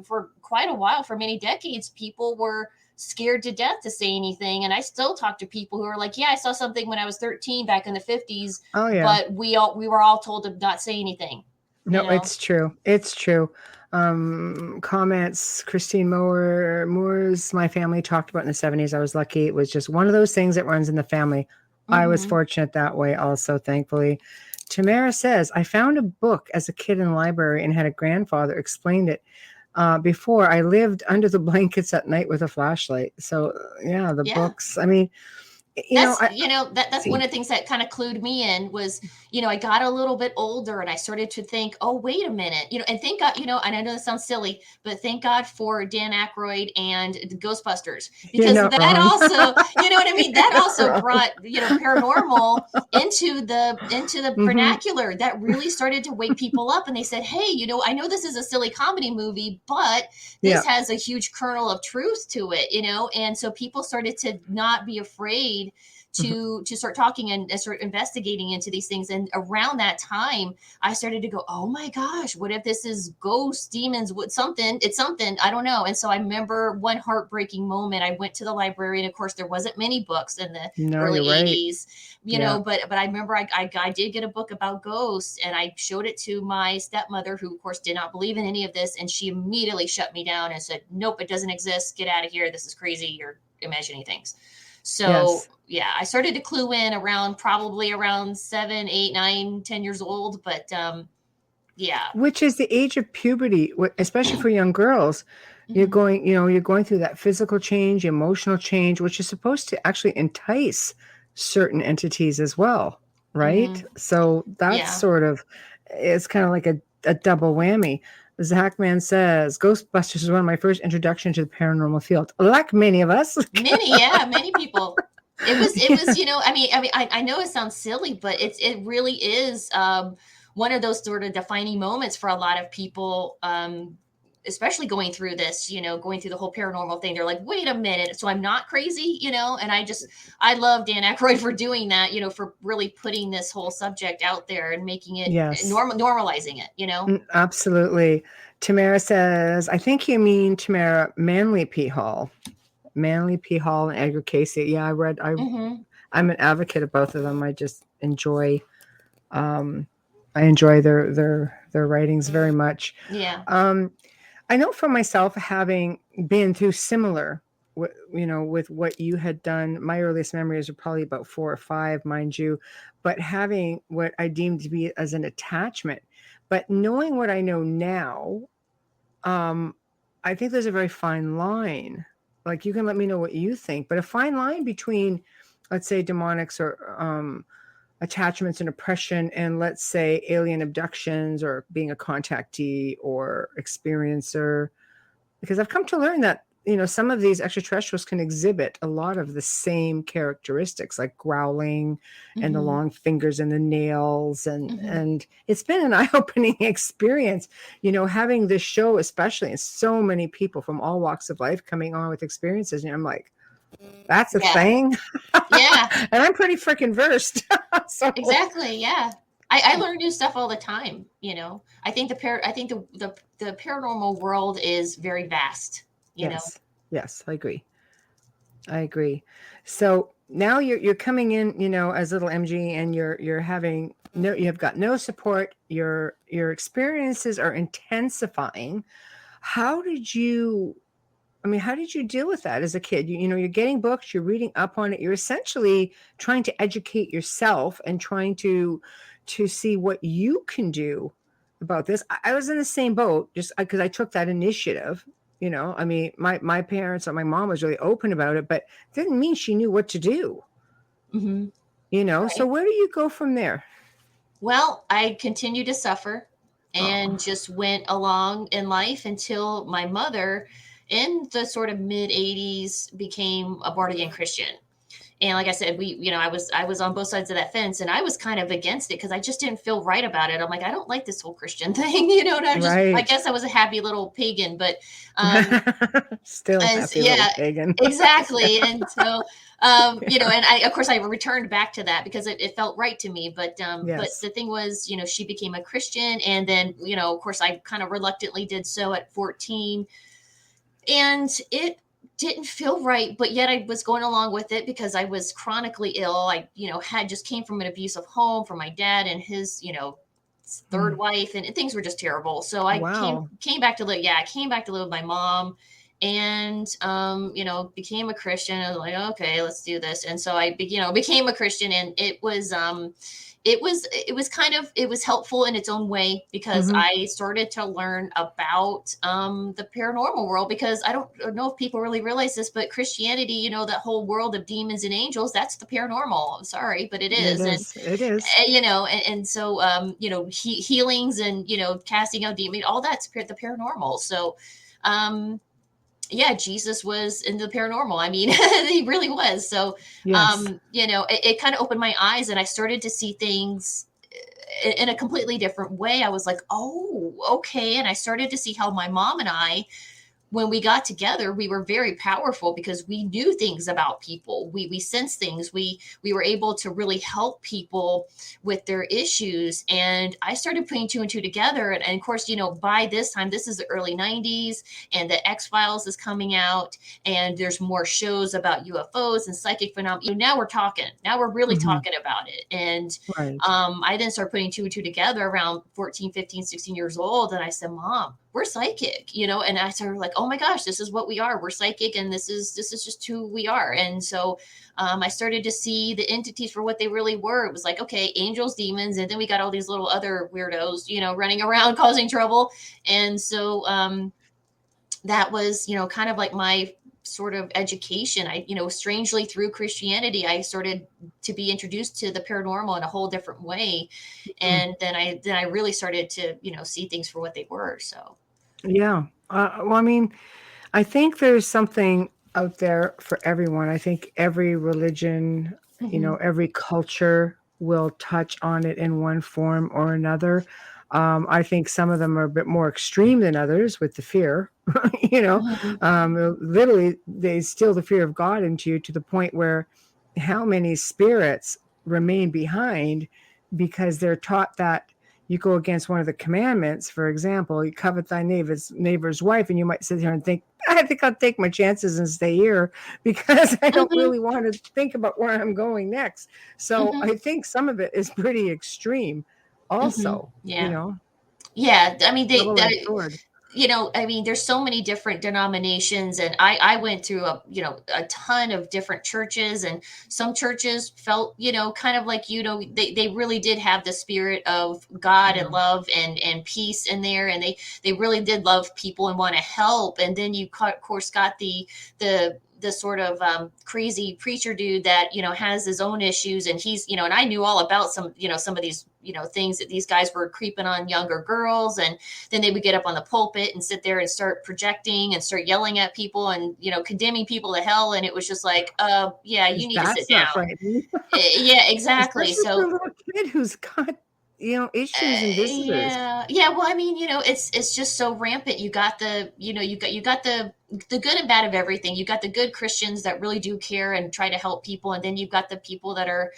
for quite a while, for many decades, people were scared to death to say anything. And I still talk to people who are like, yeah, I saw something when I was 13 back in the 50s. Oh, yeah. But we were all told to not say anything. No, it's true. It's true. Comments, Christine Moore's my family talked about in the 70s. I was lucky. It was just one of those things that runs in the family. I was fortunate that way also, thankfully. Tamara says, I found a book as a kid in the library and had a grandfather explained it. Before I lived under the blankets at night with a flashlight. So yeah, the books, I mean, That's one of the things that kind of clued me in was, I got a little bit older and I started to think, oh, wait a minute, and thank God, and I know this sounds silly, but thank God for Dan Aykroyd and the Ghostbusters, because that also, you know what I mean? That also brought, paranormal into the vernacular. That really started to wake people up, and they said, hey, I know this is a silly comedy movie, but this has a huge kernel of truth to it, and so people started to not be afraid to start talking and start investigating into these things. And around that time, I started to go, oh my gosh, what if this is ghosts, demons, it's something, I don't know. And so I remember one heartbreaking moment. I went to the library, and of course there wasn't many books in the early 80s, but I remember I did get a book about ghosts, and I showed it to my stepmother, who of course did not believe in any of this. And she immediately shut me down and said, nope, it doesn't exist. Get out of here. This is crazy. You're imagining things. So I started to clue in probably around 7, 8, 9, 10 years old. But which is the age of puberty, especially for young girls. You're going through that physical change, emotional change, which is supposed to actually entice certain entities as well, right? So that's sort of, it's kind of like a double whammy. Zachman says, Ghostbusters was one of my first introduction to the paranormal field. Like many of us. Many people. It was, I know it sounds silly, but it really is one of those sort of defining moments for a lot of people, especially going through this, going through the whole paranormal thing. They're like, wait a minute, so I'm not crazy, and I love Dan Aykroyd for doing that, for really putting this whole subject out there and making it normalizing it, Absolutely. Tamara says, I think you mean Tamara Manly P. Hall and Edgar Casey. Yeah, I'm an advocate of both of them. I just enjoy, their writings very much. Yeah. I know for myself, having been through similar, with what you had done, my earliest memories are probably about 4 or 5, mind you, but having what I deemed to be as an attachment, but knowing what I know now, I think there's a very fine line. Like, you can let me know what you think, but a fine line between, let's say, demonics or attachments and oppression, and let's say alien abductions or being a contactee or experiencer, because I've come to learn that some of these extraterrestrials can exhibit a lot of the same characteristics, like growling and the long fingers and the nails, and it's been an eye-opening experience, having this show, especially, and so many people from all walks of life coming on with experiences, and I'm like, that's a thing. Yeah. And I'm pretty freaking versed. So. Exactly. Yeah. I learn new stuff all the time. I think the paranormal world is very vast, you know? Yes, I agree. So now you're coming in, as little MG, and you're having you have got no support. Your experiences are intensifying. How did you deal with that as a kid? You're getting books, you're reading up on it, you're essentially trying to educate yourself and trying to see what you can do about this. I was in the same boat, just because I took that initiative. My parents or my mom was really open about it, but it didn't mean she knew what to do. Right. So where do you go from there? Well, I continued to suffer and just went along in life until my mother, in the sort of mid 80s, became a born again Christian. And like I said, I was on both sides of that fence, and I was kind of against it because I just didn't feel right about it. I'm like, I don't like this whole Christian thing, and I guess I was a happy little pagan, but still happy little pagan. Exactly. And so, and I returned back to that because it felt right to me. But the thing was, she became a Christian, and then, of course, I kind of reluctantly did so at 14, and it didn't feel right, but yet I was going along with it because I was chronically ill. I, had just came from an abusive home from my dad and his, third wife, and things were just terrible. So I came back to live. Yeah, I came back to live with my mom, and became a Christian. I was like, okay, let's do this. And so I became a Christian, and it was it was helpful in its own way, because I started to learn about the paranormal world, because I don't know if people really realize this, but Christianity, that whole world of demons and angels, that's the paranormal. I'm sorry, but it is. It is. And so healings and casting out demons, all that's the paranormal. So yeah, Jesus was into the paranormal. I mean, he really was. So, yes. It kind of opened my eyes, and I started to see things in a completely different way. I was like, oh, okay. And I started to see how my mom and I, when we got together, we were very powerful, because we knew things about people. We sensed things. We were able to really help people with their issues. And I started putting two and two together. And of course, by this time, this is the early 90s, and the X-Files is coming out, and there's more shows about UFOs and psychic phenomena. Now we're talking. Now we're really talking about it. And right. I then started putting two and two together around 14, 15, 16 years old. And I said, Mom, we're psychic, and I started like, oh my gosh, this is what we are. We're psychic, and this is just who we are. And so I started to see the entities for what they really were. It was like, okay, angels, demons, and then we got all these little other weirdos, running around causing trouble. And so that was, kind of like my sort of education. I, strangely through Christianity, I started to be introduced to the paranormal in a whole different way. And then I really started to, see things for what they were. So. Yeah. Well, I mean, I think there's something out there for everyone. I think every religion, every culture will touch on it in one form or another. I think some of them are a bit more extreme than others with the fear, literally they instill the fear of God into you to the point where how many spirits remain behind because they're taught that you go against one of the commandments. For example, you covet thy neighbor's wife, and you might sit here and think, I think I'll take my chances and stay here because I don't really want to think about where I'm going next. So I think some of it is pretty extreme also, Yeah. I mean, there's so many different denominations, and I went through a ton of different churches, and some churches felt, kind of like, they really did have the spirit of God and love and peace in there. And they really did love people and want to help. And then you of course got the sort of crazy preacher dude that, has his own issues. And he's, and I knew all about some of these, things that these guys were creeping on younger girls. And then they would get up on the pulpit and sit there and start projecting and start yelling at people and, condemning people to hell. And it was just like, yeah, you need to sit down. Yeah, exactly. Especially for a little kid who's got, issues and visitors. Yeah. Well, I mean, it's just so rampant. You got the, you got the good and bad of everything. You got the good Christians that really do care and try to help people. And then you've got the people that are,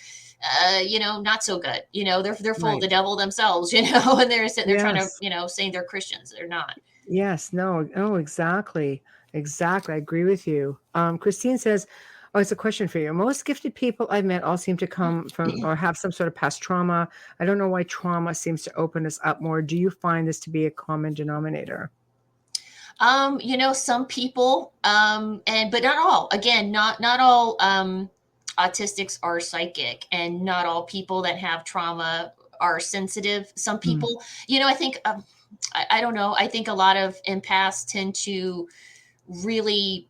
not so good, they're full of the devil themselves, and they're sitting there trying to, saying they're Christians. They're not. Yes, no. Oh, exactly. I agree with you. Christine says, oh, it's a question for you. Most gifted people I've met all seem to come from or have some sort of past trauma. I don't know why trauma seems to open us up more. Do you find this to be a common denominator? Some people, but not all. Again, not all autistics are psychic, and not all people that have trauma are sensitive. Some people, I think, I don't know. I think a lot of empaths tend to really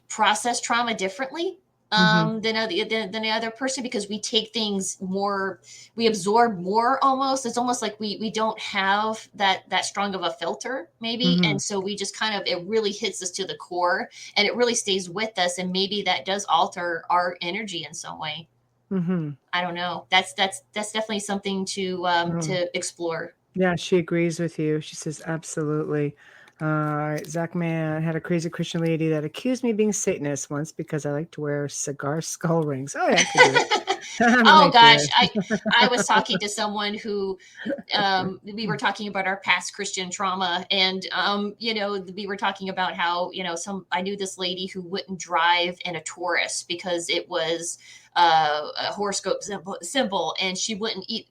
process trauma differently than the other person, because we take things more, we absorb more almost. It's almost like we don't have that strong of a filter maybe. And so we just kind of, it really hits us to the core, and it really stays with us. And maybe that does alter our energy in some way. I don't know. That's definitely something to explore. Yeah, she agrees with you. She says, absolutely. Zach Man had a crazy Christian lady that accused me of being Satanist once because I like to wear cigar skull rings. Oh, yeah, I could do it. Oh gosh, I was talking to someone who we were talking about our past Christian trauma, and we were talking about how I knew this lady who wouldn't drive in a Taurus because it was a horoscope symbol, and she wouldn't eat.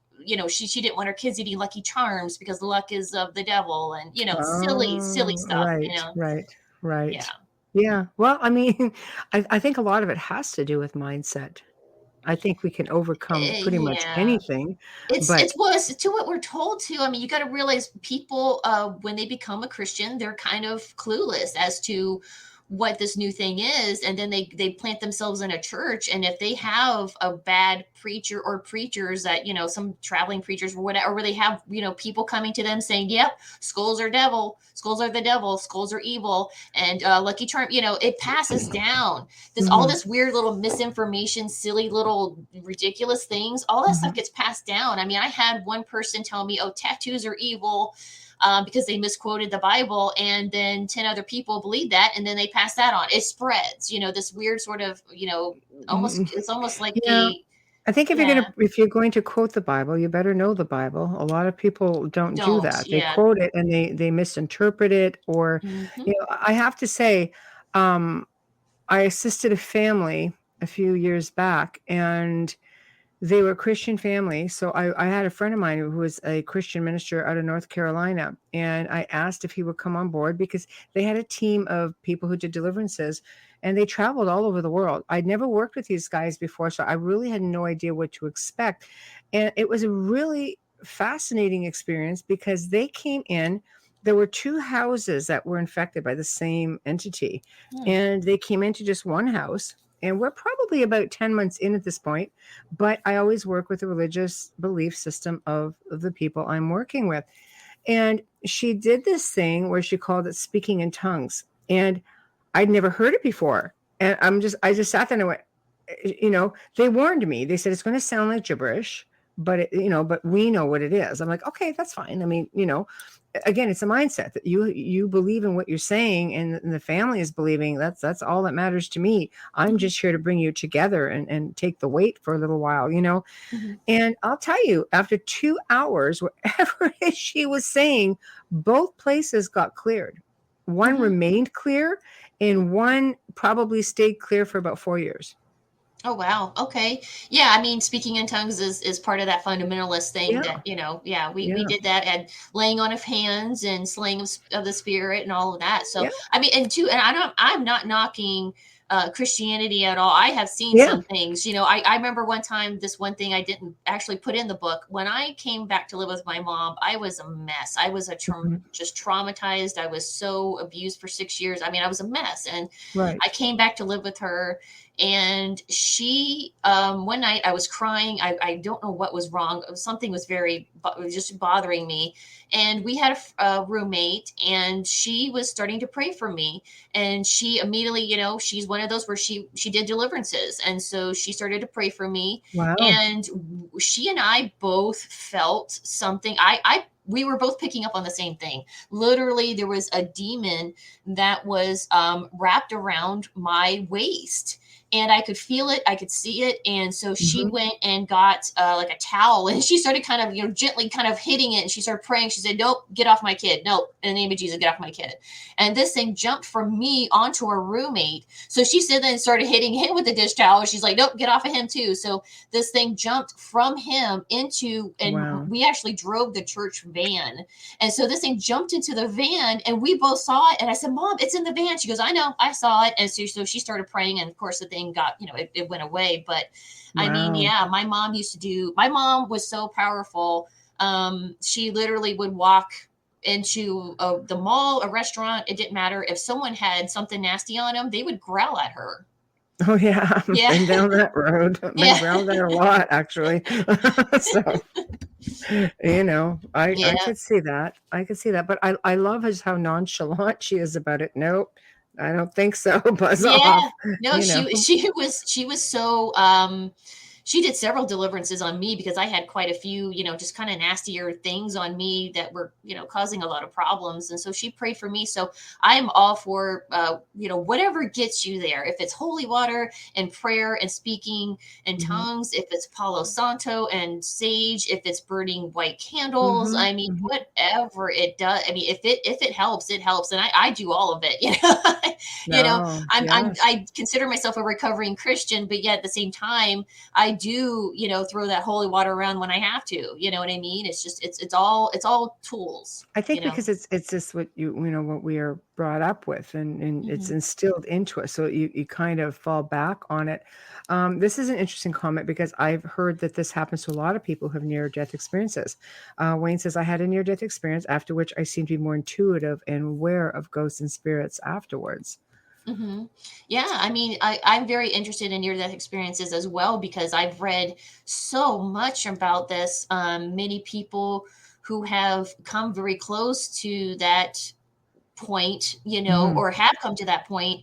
She didn't want her kids eating Lucky Charms because luck is of the devil, and silly stuff. Right. Right. Yeah. Yeah. Well, I mean, I think a lot of it has to do with mindset. I think we can overcome pretty much Yeah. anything, It's but well, it's to what we're told to. I mean, you got to realize people, when they become a Christian, they're kind of clueless as to what this new thing is, and then they plant themselves in a church, and if they have a bad preacher or preachers that some traveling preachers or whatever, where they have people coming to them saying, "Yep, skulls are devil, skulls are the devil, skulls are evil," and Lucky Charm, it passes down all mhm, this weird little misinformation, silly little ridiculous things, all that stuff mhm. gets passed down. I mean, I had one person tell me, "Oh, tattoos are evil," because they misquoted the Bible, and then 10 other people believe that, and then they pass that on. It spreads, this weird sort of, Mm, it's almost like yeah, I think yeah, if you're going to quote the Bible, you better know the Bible. A lot of people don't do don't, that. They yeah. quote it and they misinterpret it, or Hmm. I have to say, um, I assisted a family a few years back, and they were a Christian family. So I had a friend of mine who was a Christian minister out of North Carolina, and I asked if he would come on board because they had a team of people who did deliverances, and they traveled all over the world. I'd never worked with these guys before, so I really had no idea what to expect. And it was a really fascinating experience because they came in. There were two houses that were infected by the same entity, Hmm. and they came into just one house. And we're probably about 10 months in at this point, but I always work with the religious belief system of the people I'm working with. And she did this thing where she called it speaking in tongues. And I'd never heard it before. And I just sat there and I went, they warned me. They said it's going to sound like gibberish, but but we know what it is. I'm like, okay, that's fine. I mean, again, it's a mindset that you believe in what you're saying, and the family is believing. That's all that matters to me. I'm Hmm. just here to bring you together and take the weight for a little while. Hmm. And I'll tell you, after 2 hours, whatever it is she was saying, both places got cleared. One Hmm. remained clear, and one probably stayed clear for about 4 years. Oh wow. Okay. Yeah. I mean, speaking in tongues is part of that fundamentalist thing Yeah, that yeah, we yeah, did that, and laying on of hands and slaying of the spirit and all of that. So yeah, I mean, and I'm not knocking Christianity at all. I have seen yeah. some things. I remember one time, this one thing I didn't actually put in the book. When I came back to live with my mom, I was a mess. I was Mhm. just traumatized. I was so abused for 6 years. I mean, I was a mess, and I Right. came back to live with her, and she one night I was crying. I don't know what was wrong. Something was it was just bothering me, and we had a roommate, and she was starting to pray for me, and she immediately, she's one of those where she did deliverances, and so she started to pray for me, Wow. and she and I both felt something. I we were both picking up on the same thing. Literally, there was a demon that was wrapped around my waist, and I could feel it, I could see it. And so she Hmm. went and got like a towel, and she started kind of, gently kind of hitting it. And she started praying. She said, "Nope, get off my kid. Nope, in the name of Jesus, get off my kid." And this thing jumped from me onto her roommate. So she said, then started hitting him with the dish towel. She's like, "Nope, get off of him too." So this thing jumped from him into, and Wow. we actually drove the church van. And so this thing jumped into the van, and we both saw it. And I said, "Mom, it's in the van." She goes, "I know, I saw it." And so she started praying, and of course the thing got, it went away. But I mean, Wow. yeah, my mom was so powerful. She literally would walk into the mall, a restaurant, it didn't matter. If someone had something nasty on them, they would growl at her. Oh yeah, Yeah. been down that road. Been Yeah. around that a lot, actually. So I Yeah. could see that. I could see that. But I love just how nonchalant she is about it. Nope, I don't think so. Buzz Yeah. off. No, You know. she was so she did several deliverances on me because I had quite a few, just kind of nastier things on me that were, causing a lot of problems. And so she prayed for me. So I'm all for whatever gets you there. If it's holy water and prayer and speaking in Mhm. tongues, if it's Palo Santo and sage, if it's burning white candles, Mhm. I mean, Mhm. whatever it does. I mean, if it helps, it helps. And I do all of it, you know. No. I'm Yes. I consider myself a recovering Christian, but yet at the same time, I do, throw that holy water around when I have to. You know what I mean? It's just it's all tools. I think because it's just what what we are brought up with, and it's instilled into us, so you kind of fall back on it. This is an interesting comment because I've heard that this happens to a lot of people who have near-death experiences. Wayne says, I had a near-death experience after which I seemed to be more intuitive and aware of ghosts and spirits afterwards. Yeah, I mean, I'm very interested in near-death experiences as well because I've read so much about this. Many people who have come very close to that point, or have come to that point,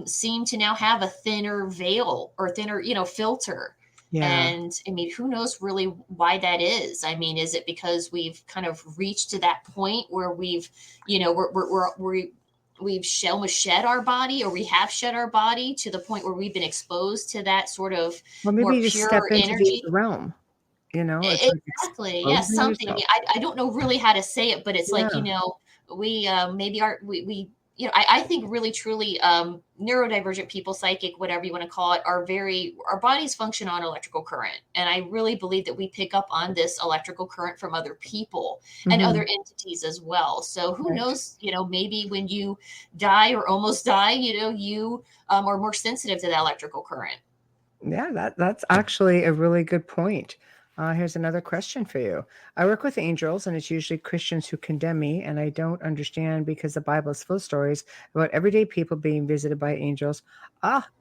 seem to now have a thinner veil or thinner, filter. Yeah. And I mean, who knows really why that is? I mean, is it because we've kind of reached to that point where we've, we've shed our body, or we have shed our body to the point where we've been exposed to that sort of maybe more you just pure step into energy. the realm. It's Exactly. Yeah, something. yourself. I don't know really how to say it, but it's like, we maybe I think really truly neurodivergent people, psychic, whatever you want to call it, our bodies function on electrical current. And I really believe that we pick up on this electrical current from other people and other entities as well. So who knows, maybe when you die or almost die, you are more sensitive to that electrical current. Yeah, that's actually a really good point. Here's another question for you. I work with angels, and it's usually Christians who condemn me, and I don't understand because the Bible is full of stories about everyday people being visited by angels.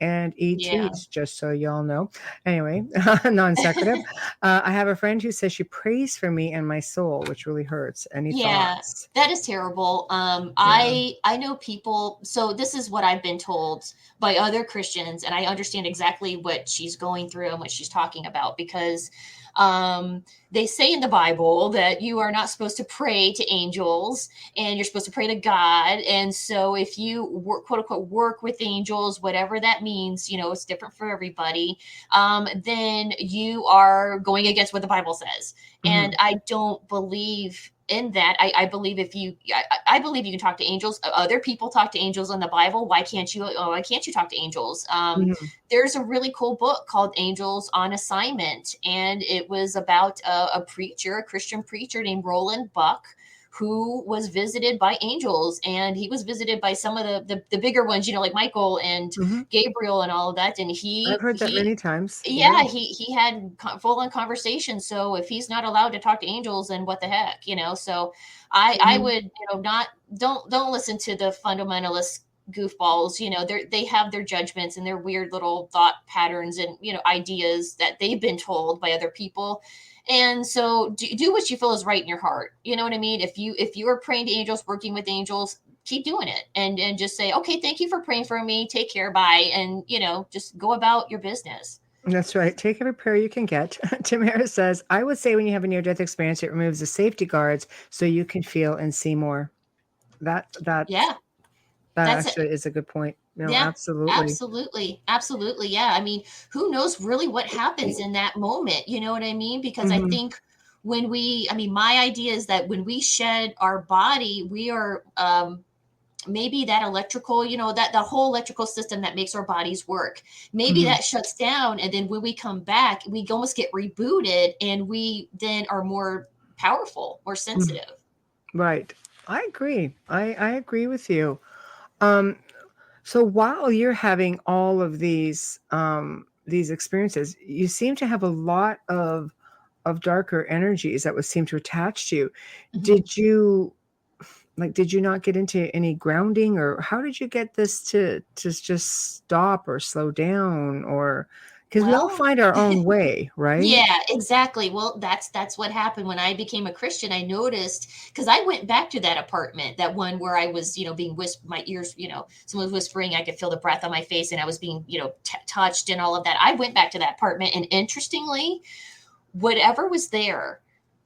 And ETs, just so y'all know. Anyway, non sequitur. I have a friend who says she prays for me and my soul, which really hurts. Any thoughts? That is terrible. I know people. So this is what I've been told by other Christians, and I understand exactly what she's going through and what she's talking about because they say in the Bible that you are not supposed to pray to angels and you're supposed to pray to God. And so if you work, quote unquote, work with angels, whatever that means, it's different for everybody, then you are going against what the Bible says. And I don't believe in that. I believe I believe you can talk to angels. Other people talk to angels in the Bible. Why can't you talk to angels? There's a really cool book called Angels on Assignment. And it was about a Christian preacher named Roland Buck, who was visited by angels, and he was visited by some of the bigger ones, like Michael and Gabriel and all of that. And I've heard that many times. Yeah, he had full on conversation. So if he's not allowed to talk to angels, then what the heck, So I would, don't listen to the fundamentalist goofballs. They have their judgments and their weird little thought patterns and, ideas that they've been told by other people. And so do what you feel is right in your heart. You know what I mean? If you are praying to angels, working with angels, keep doing it and just say, okay, thank you for praying for me. Take care. Bye. And, just go about your business. That's right. Take every prayer you can get. Tamara says, I would say when you have a near-death experience, it removes the safety guards so you can feel and see more. That actually is a good point. Absolutely. Yeah. I mean, who knows really what happens in that moment? You know what I mean? Because I think my idea is that when we shed our body, we are, maybe that electrical, that the whole electrical system that makes our bodies work, maybe that shuts down. And then when we come back, we almost get rebooted and we then are more powerful, more sensitive. Right. I agree. I agree with you. So while you're having all of these experiences, you seem to have a lot of darker energies that would seem to attach to you. Did you not get into any grounding, or how did you get this to just stop or slow down, or because we all find our own way, right? Yeah, exactly. Well, that's what happened when I became a Christian. I noticed because I went back to that apartment, that one where I was, being whispered, my ears, someone was whispering, I could feel the breath on my face, and I was being, touched and all of that. I went back to that apartment, and interestingly, whatever was there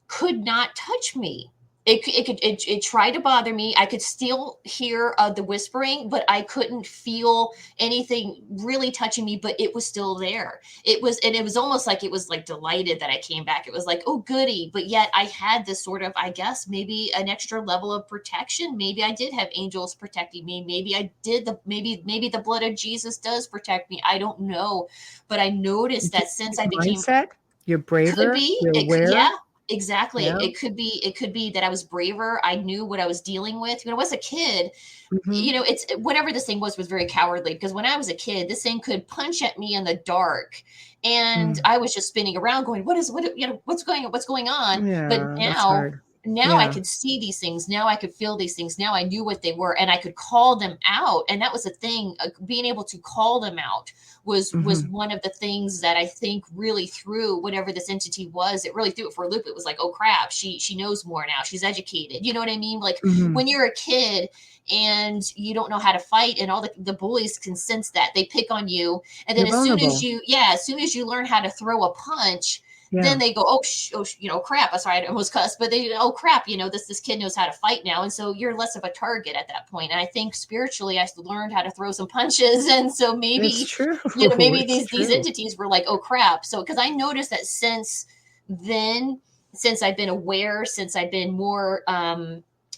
could not touch me. It tried to bother me. I could still hear the whispering, but I couldn't feel anything really touching me, but it was still there. And it was almost like it was like delighted that I came back. It was like, oh goody. But yet I had this sort of, I guess, maybe an extra level of protection. Maybe I did have angels protecting me. Maybe I did maybe the blood of Jesus does protect me. I don't know. But I noticed that since I became mindset, you're braver, could be, you're aware. yeah. Exactly. Yeah. It could be that I was braver. I knew what I was dealing with. When I was a kid, it's whatever this thing was very cowardly, because when I was a kid, this thing could punch at me in the dark and I was just spinning around going, what's going on? Yeah, But that's hard. now I could see these things. Now I could feel these things. Now I knew what they were and I could call them out. And that was the thing, being able to call them out was one of the things that I think really threw whatever this entity was. It really threw it for a loop. It was like, oh crap, she knows more now. She's educated. You know what I mean? Like when you're a kid and you don't know how to fight, and all the bullies can sense that. They pick on you. And then as soon as you learn how to throw a punch, then they go, crap. I'm sorry, I almost cussed, but crap, this kid knows how to fight now. And so you're less of a target at that point. And I think spiritually, I learned how to throw some punches. And so maybe, these entities were like, oh crap. So, because I noticed that since then, since I've been aware, since I've been more,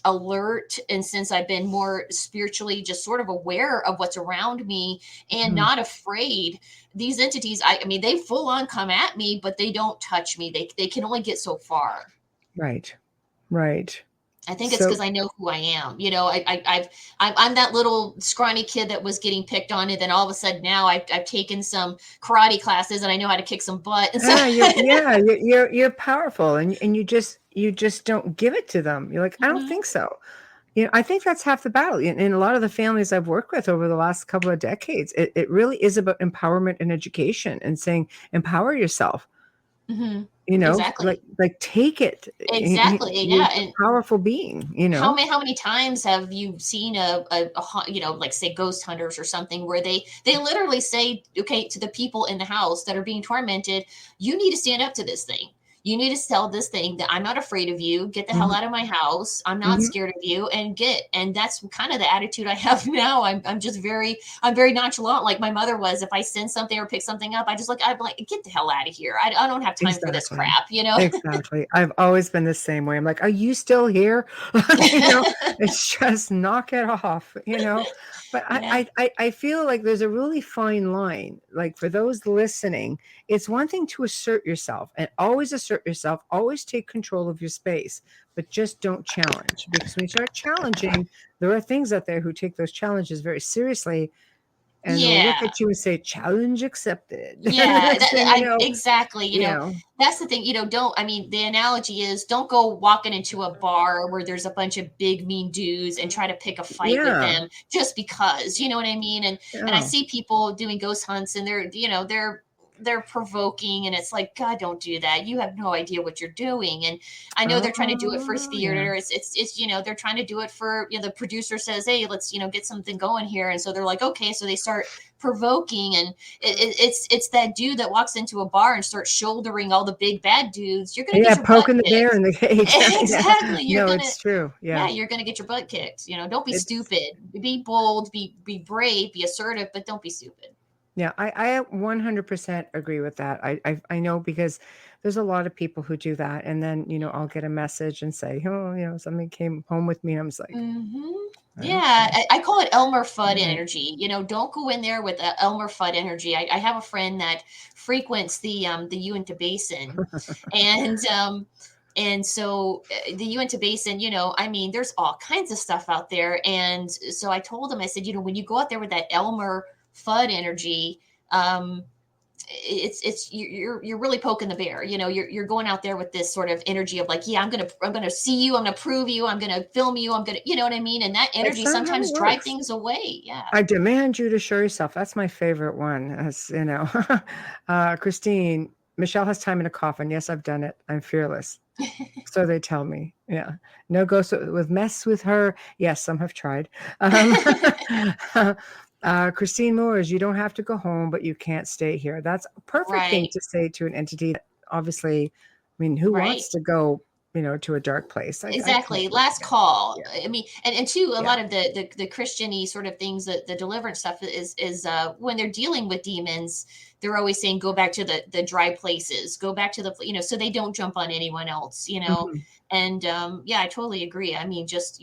alert, and since I've been more spiritually just sort of aware of what's around me and not afraid, these entities, I mean, they full on come at me, but they don't touch me. They can only get so far. Right. I think it's because I know who I am. I'm that little scrawny kid that was getting picked on, and then all of a sudden now I've taken some karate classes and I know how to kick some butt. And so you're powerful, and you just don't give it to them. You're like, I don't think so. I think that's half the battle. In a lot of the families I've worked with over the last couple of decades, it really is about empowerment and education and saying, empower yourself. Exactly. like take it. Exactly. You're Yeah. a powerful being, How many times have you seen a like say ghost hunters or something where they literally say, okay, to the people in the house that are being tormented, you need to stand up to this thing. You need to tell this thing that I'm not afraid of you. Get the hell out of my house. I'm not scared of you. And that's kind of the attitude I have now. I'm very nonchalant, like my mother was. If I send something or pick something up, I'm like, get the hell out of here. I don't have time for this crap, Exactly. I've always been the same way. I'm like, are you still here? It's just knock it off, But I feel like there's a really fine line. Like for those listening, it's one thing to assert yourself, and always assert yourself, always take control of your space, but just don't challenge. Because when you start challenging, there are things out there who take those challenges very seriously and they'll look at you and say, challenge accepted. Yeah, exactly. That's the thing, the analogy is don't go walking into a bar where there's a bunch of big mean dudes and try to pick a fight with them just because, you know what I mean? And I see people doing ghost hunts and they're provoking, and it's like, God, don't do that. You have no idea what you're doing. And I know they're trying to do it for theater. It's they're trying to do it for, the producer says, hey, let's, get something going here. And so they're like, okay, so they start provoking, and it's that dude that walks into a bar and starts shouldering all the big bad dudes. You're going to get your poking butt the bear in the cage. Exactly. It's true. Yeah, you're going to get your butt kicked. Don't be stupid. Be bold, be brave, be assertive, but don't be stupid. Yeah, I 100% agree with that. I know, because there's a lot of people who do that, and then I'll get a message and say, somebody came home with me, and I'm just like, yeah, I call it Elmer Fudd energy. Don't go in there with Elmer Fudd energy. I have a friend that frequents the Uinta Basin, and so the Uinta Basin, there's all kinds of stuff out there. And so I told him, I said, when you go out there with that Elmer Fudd energy, you're really poking the bear. You're going out there with this sort of energy of like, yeah, I'm gonna see you, I'm gonna prove you, I'm gonna film you, I'm gonna, you know what I mean? And that energy sometimes drive things away. Yeah. I demand you to show yourself. That's my favorite one. As Christine, Michelle has time in a coffin. Yes, I've done it. I'm fearless. So they tell me. Yeah. No ghost with mess with her. Yes, some have tried. Christine Moores, you don't have to go home, but you can't stay here. That's a perfect thing to say to an entity that obviously, who wants to go, to a dark place. Exactly. Last call. Yeah. I mean, and two, a lot of the Christian-y sort of things, that the deliverance stuff is when they're dealing with demons, they're always saying, go back to the dry places, go back to the, so they don't jump on anyone else, Mhm. and yeah, I totally agree. I mean, just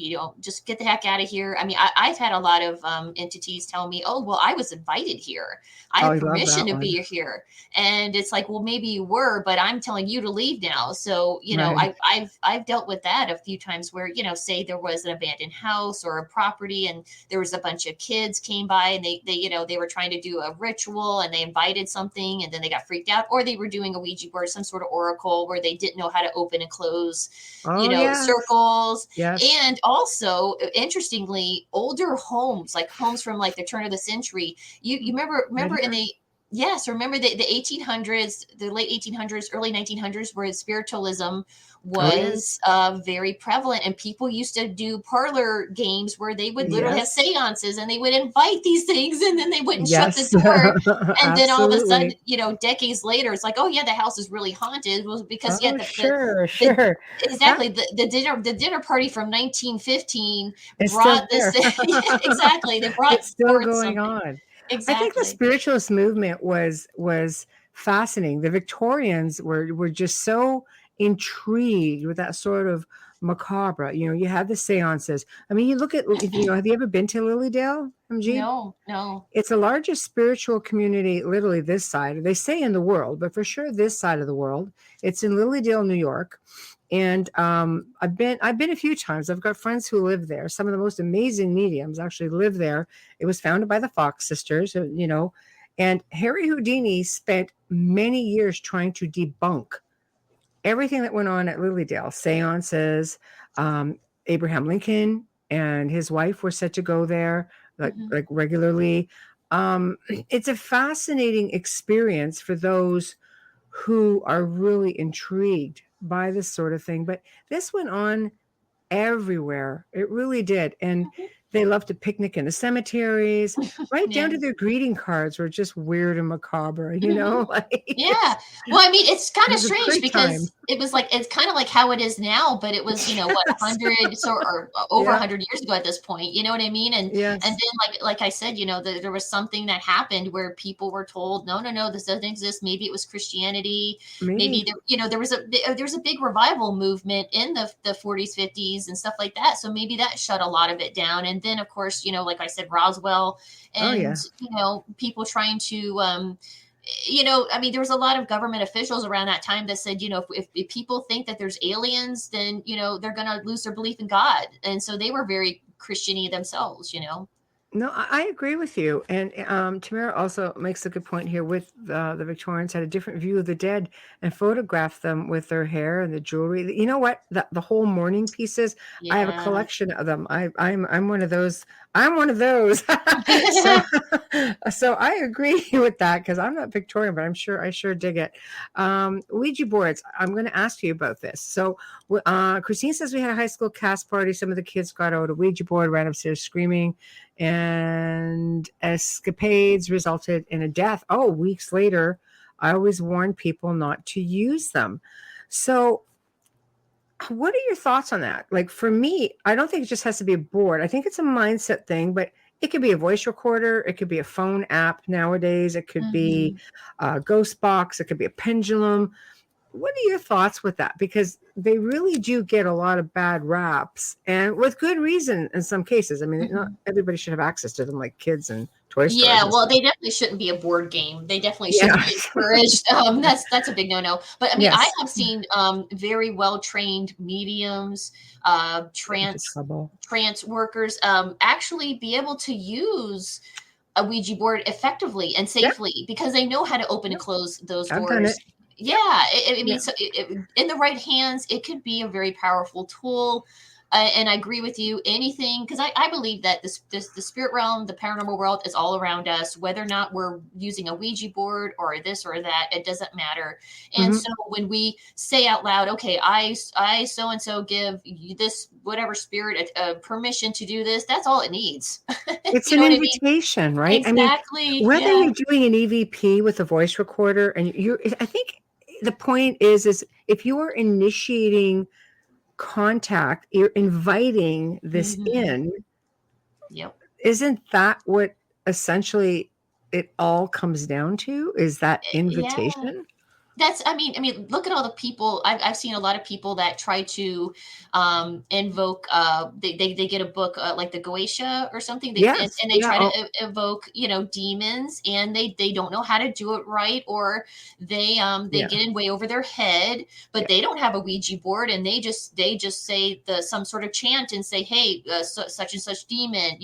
get the heck out of here. I mean, I've had a lot of entities tell me, oh, well, I was invited here, I Oh, have I love permission that to one. be here. And it's like, well, maybe you were, but I'm telling you to leave now. So Right. I've dealt with that a few times where, say there was an abandoned house or a property, and there was a bunch of kids came by, and they were trying to do a ritual, and they invited something, and then they got freaked out, or they were doing a Ouija board, some sort of oracle, where they didn't know how to open and close Oh, yes. circles. Yes. And also, interestingly, older homes, like homes from like the turn of the century, you remember in the yes, remember the 1800s, the late 1800s, early 1900s, where spiritualism Oh, yes. was very prevalent, and people used to do parlor games where they would literally have Yes. seances, and they would invite these things, and then they wouldn't shut the Yes. door. And then all of a sudden, Absolutely. decades later, it's like, oh yeah, the house is really haunted. Well, because Oh, sure, the sure. That exactly the dinner party from 1915 is still brought this. there. Exactly, they brought It's still forth going something. on. I think the Exactly. spiritualist movement was fascinating. The Victorians were just so intrigued with that sort of macabre. You had the seances. I mean, you look at, have you ever been to Lilydale, MG? No. It's the largest spiritual community, literally this side. They say in the world, but for sure this side of the world. It's in Lilydale, New York. And I've been a few times. I've got friends who live there. Some of the most amazing mediums actually live there. It was founded by the Fox sisters, and Harry Houdini spent many years trying to debunk everything that went on at Lilydale, seances. Abraham Lincoln and his wife were said to go there like regularly. It's a fascinating experience for those who are really intrigued by this sort of thing. But this went on everywhere. It really did. And they love to picnic in the cemeteries, right down to Yeah. their greeting cards were just weird and macabre, like Yeah. Well, I mean, it's kind it of was a strange great time. because it's kind of like how it is now, but it was, what, Yes. 100 or over Yeah. 100 years ago at this point, you know what I mean? And Yes. then like I said, there was something that happened where people were told, no, this doesn't exist. Maybe it was Christianity. Maybe there was a big revival movement in the 40s, 50s and stuff like that. So maybe that shut a lot of it down. And then of course, like I said, Roswell and, people trying to, I mean, there was a lot of government officials around that time that said, if people think that there's aliens, then, they're going to lose their belief in God. And so they were very Christian-y themselves. No, I agree with you. And Tamara also makes a good point here with the Victorians had a different view of the dead and photographed them with their hair and the jewelry. You know what? The whole mourning pieces, I have a Yeah. collection of them. I'm one of those. I'm one of those. So I agree with that because I'm not Victorian, but I sure dig it. Ouija boards. I'm going to ask you about this. So Christine says we had a high school cast party. Some of the kids got out a Ouija board, ran upstairs screaming, and escapades resulted in a death. Oh, weeks later, I always warn people not to use them. So what are your thoughts on that? Like for me, I don't think it just has to be a board. I think it's a mindset thing, but it could be a voice recorder. It could be a phone app nowadays. It could be a ghost box. It could be a pendulum. What are your thoughts with that? Because they really do get a lot of bad raps, and with good reason in some cases. I mean, not everybody should have access to them like kids and toy stores. Yeah, and well, stuff. they definitely shouldn't be a board game. They definitely shouldn't be encouraged. That's a big no-no. But I mean, I have seen very well-trained mediums, trance workers actually be able to use a Ouija board effectively and safely because they know how to open and close those doors. Done it. Yeah, I mean, so in the right hands, it could be a very powerful tool. And I agree with you. Anything, because I believe that the spirit realm, the paranormal world, is all around us. Whether or not we're using a Ouija board or this or that, it doesn't matter. And so when we say out loud, "Okay, I so and so give this whatever spirit a permission to do this," that's all it needs. It's an invitation, right? Exactly. I mean, whether you're doing an EVP with a voice recorder, and I think the point is if you are initiating contact, you're inviting this in. Yep. Isn't that what essentially it all comes down to? Is that invitation? That's, I mean, look at all the people. I've seen a lot of people that try to invoke. They get a book like the Goetia or something. And they try to evoke, demons, and they don't know how to do it right, or they get in way over their head. But they don't have a Ouija board, and they just say some sort of chant and say, hey, such and such demon,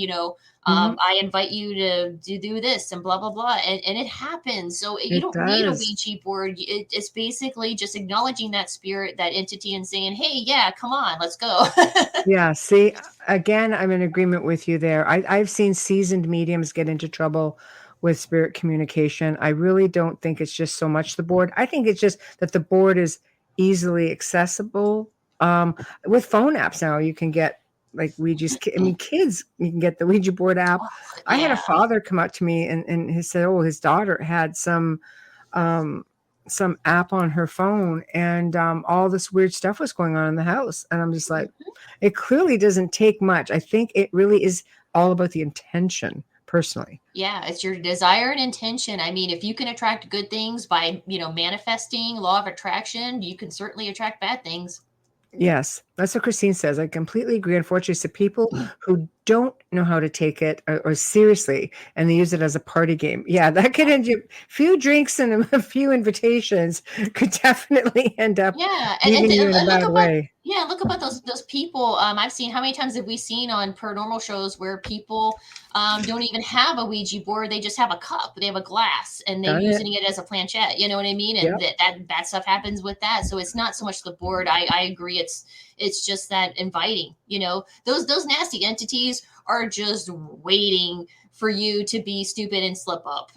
I invite you to do this and blah, blah, blah. And it happens. So you don't need a Ouija board. It's basically just acknowledging that spirit, that entity, and saying, hey, yeah, come on, let's go. Yeah. See, again, I'm in agreement with you there. I've seen seasoned mediums get into trouble with spirit communication. I really don't think it's just so much the board. I think it's just that the board is easily accessible. With phone apps now, you can get like Ouija's. I mean, kids, you can get the Ouija board app. I had a father come up to me and he said, his daughter had some app on her phone, and all this weird stuff was going on in the house. And I'm just like, it clearly doesn't take much. I think it really is all about the intention, personally. Yeah, it's your desire and intention. I mean, if you can attract good things by, manifesting, law of attraction, you can certainly attract bad things. Yes, that's what Christine says. I completely agree. Unfortunately, it's the people who don't know how to take it or seriously, and they use it as a party game. Yeah, that could end you. Few drinks and a few invitations could definitely end up leaving you in a bad way. Yeah, look about those people. I've seen, how many times have we seen on paranormal shows where people don't even have a Ouija board? They just have a cup, they have a glass, and they're using it as a planchette. You know what I mean? And that stuff happens with that. So it's not so much the board. I agree. It's just that inviting. Those nasty entities are just waiting for you to be stupid and slip up.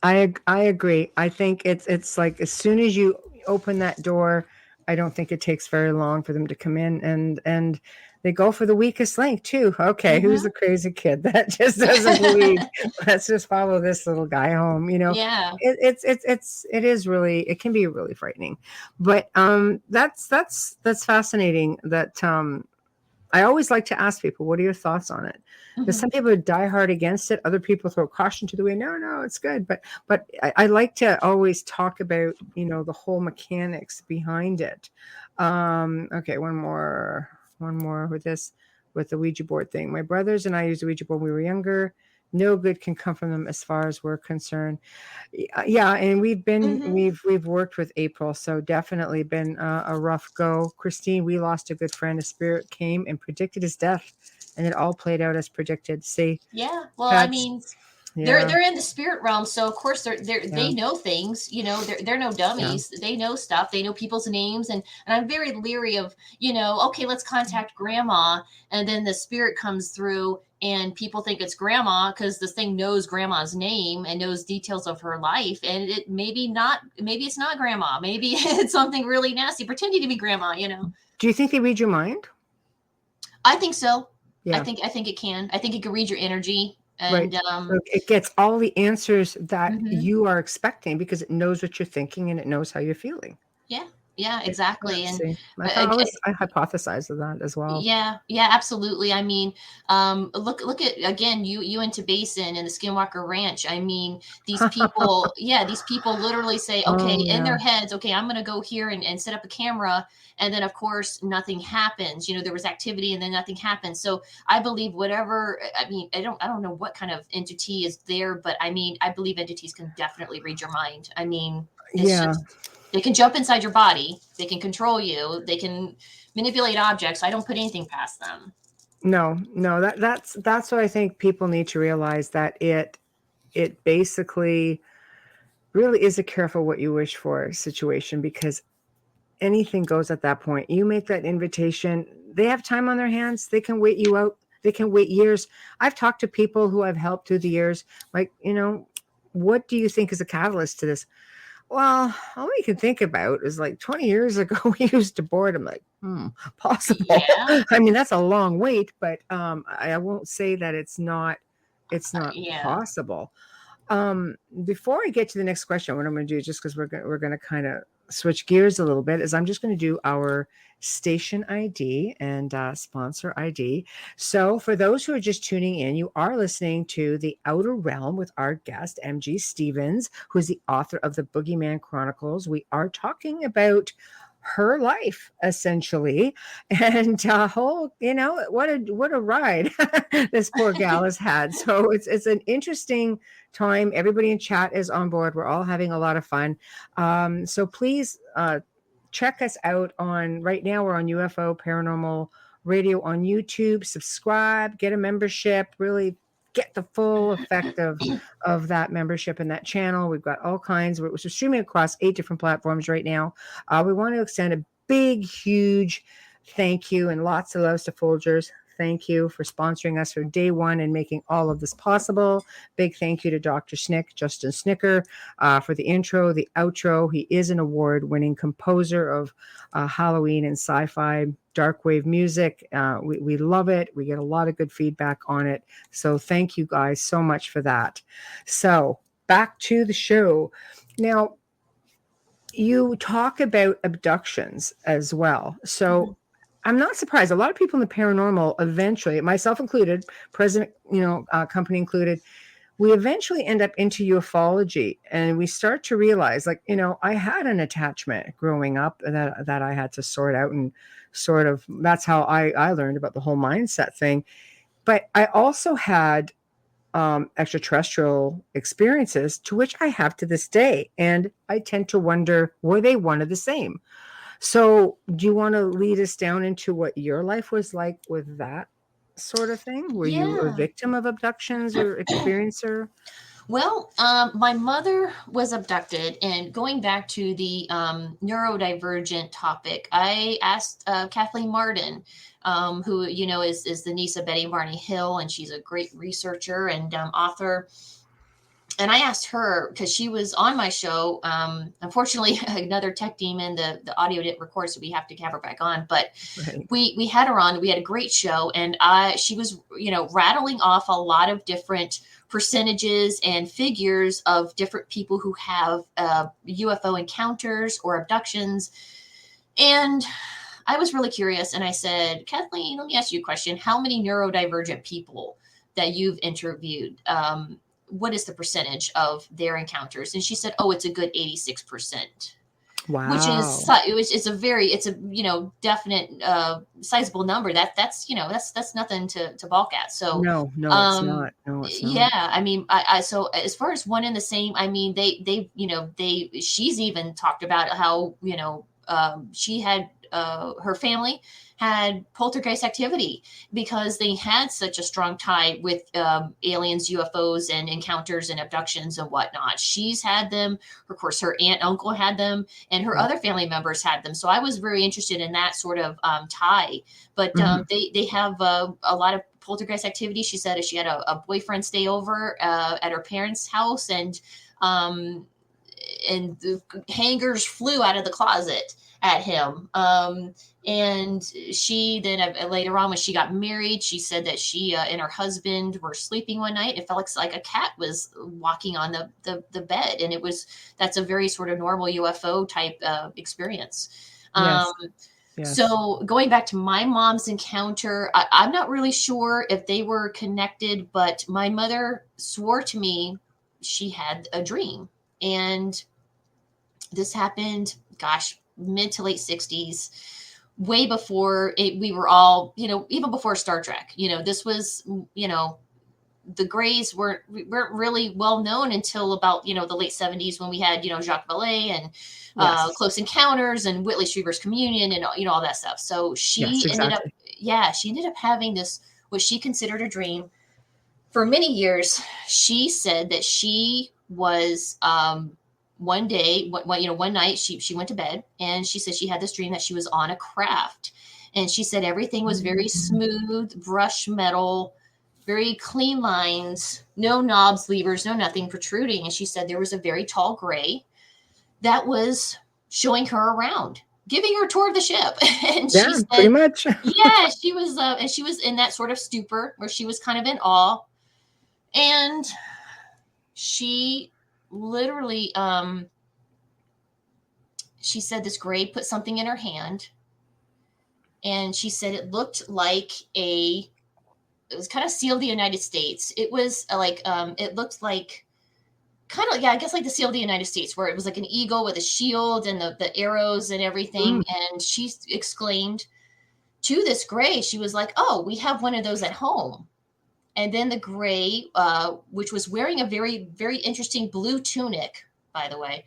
I agree. I think it's like as soon as you open that door, I don't think it takes very long for them to come in, and they go for the weakest link too. Okay, who's the crazy kid that just doesn't believe? Let's just follow this little guy home. Yeah. It is really, it can be really frightening, but that's fascinating. That I always like to ask people, what are your thoughts on it? Because some people die hard against it. Other people throw caution to the wind. No, it's good. But I like to always talk about, the whole mechanics behind it. Okay, one more with the Ouija board thing. My brothers and I used the Ouija board when we were younger. No good can come from them as far as we're concerned. Yeah, and we've worked with April, so definitely been a rough go. Christine, we lost a good friend. A spirit came and predicted his death, and it all played out as predicted. See? Yeah. Well, I mean, they're in the spirit realm, so of course they know things. They're no dummies. Yeah. They know stuff. They know people's names, and I'm very leery of okay, let's contact grandma, and then the spirit comes through. And people think it's grandma because this thing knows grandma's name and knows details of her life. And it maybe it's not grandma. Maybe it's something really nasty pretending to be grandma, Do you think they read your mind? I think so. Yeah. I think it can. I think it can read your energy. And so it gets all the answers that you are expecting because it knows what you're thinking and it knows how you're feeling. Yeah, exactly. And I hypothesize of that as well. Yeah, absolutely. I mean, look at, again, Uinta Basin and the Skinwalker Ranch. I mean, these people, these people literally say, okay, in their heads, okay, I'm going to go here and set up a camera. And then of course, nothing happens. There was activity and then nothing happens. So I believe whatever, I mean, I don't know what kind of entity is there, but I mean, I believe entities can definitely read your mind. I mean, they can jump inside your body. They can control you. They can manipulate objects. I don't put anything past them. No, that's what I think people need to realize, that it basically really is a careful what you wish for situation, because anything goes at that point. You make that invitation. They have time on their hands. They can wait you out. They can wait years. I've talked to people who I've helped through the years. Like, what do you think is a catalyst to this? Well, all we can think about is like 20 years ago, we used to board. I'm like, possible. Yeah. I mean, that's a long wait, but I won't say that it's not possible. Before I get to the next question, what I'm going to do, just because we're going to kind of switch gears a little bit, is I'm just going to do our station ID and sponsor ID. So for those who are just tuning in, you are listening to The Outer Realm with our guest, MG Stevens, who is the author of the Boogeyman Chronicles. We are talking about her life essentially, and whole, what a ride this poor gal has had. So it's an interesting time. Everybody in chat is on board. We're all having a lot of fun. So please check us out on, right now we're on UFO Paranormal Radio on YouTube. Subscribe, get a membership, really get the full effect of that membership and that channel. We've got all kinds. We're streaming across 8 different platforms right now. We want to extend a big, huge thank you and lots of loves to Folgers. Thank you for sponsoring us for day one and making all of this possible. Big thank you to Dr. Snick, Justin Snicker, for the intro, the outro. He is an award-winning composer of Halloween and sci-fi dark wave music. We love it. We get a lot of good feedback on it. So thank you guys so much for that. So back to the show. Now, you talk about abductions as well. So I'm not surprised. A lot of people in the paranormal eventually, myself included, president, company included, we eventually end up into ufology, and we start to realize, like, I had an attachment growing up that I had to sort out, and sort of that's how I learned about the whole mindset thing. But I also had extraterrestrial experiences, to which I have to this day, and I tend to wonder, were they one of the same? So do you want to lead us down into what your life was like with that sort of thing? Were you a victim of abductions or experiencer? Well, my mother was abducted, and going back to the neurodivergent topic, I asked Kathleen Marden, who, is the niece of Betty Barney Hill, and she's a great researcher and author. And I asked her, because she was on my show. Unfortunately, another tech demon, the audio didn't record, so we have to have her back on. But right. we had her on. We had a great show, and she was, rattling off a lot of different percentages and figures of different people who have UFO encounters or abductions. And I was really curious, and I said, Kathleen, let me ask you a question. How many neurodivergent people that you've interviewed? What is the percentage of their encounters? And she said, oh, it's a good 86%. Wow. Which is, it's a definite, sizable number. That's nothing to balk at. So no, it's not. No, it's not. Yeah. I mean, so as far as one and the same, I mean, she's even talked about how, she had, her family had poltergeist activity because they had such a strong tie with aliens, UFOs, and encounters and abductions and whatnot. She's had them. Of course, her aunt, uncle had them, and her other family members had them. So I was very interested in that sort of tie. But they have a lot of poltergeist activity. She said she had a boyfriend stay over at her parents' house, and the hangers flew out of the closet at him. And she then later on, when she got married, she said that she and her husband were sleeping one night. It felt like a cat was walking on the bed. And that's a very sort of normal UFO type experience. Yes. Yes. So going back to my mom's encounter, I'm not really sure if they were connected, but my mother swore to me she had a dream. And this happened, mid to late 60s, way before we were all, even before Star Trek. This was, the Greys weren't really well known until about, the late 70s, when we had, Jacques Vallée and Close Encounters and Whitley Strieber's Communion and, all that stuff. So she ended up having this, what she considered a dream. For many years, she said that she was, one night she went to bed, and she said she had this dream that she was on a craft, and she said everything was very smooth, brushed metal, very clean lines, no knobs, levers, no nothing protruding. And she said there was a very tall gray that was showing her around, giving her a tour of the ship. And she said, pretty much. she was, and she was in that sort of stupor where she was kind of in awe. And she literally, she said this gray put something in her hand, and she said it looked like it was kind of seal of the United States. It was like, it looked like kind of, yeah, I guess like the seal of the United States, where it was like an eagle with a shield and the arrows and everything. And she exclaimed to this gray, she was like, "Oh, we have one of those at home." And then the gray, which was wearing a very, very interesting blue tunic, by the way.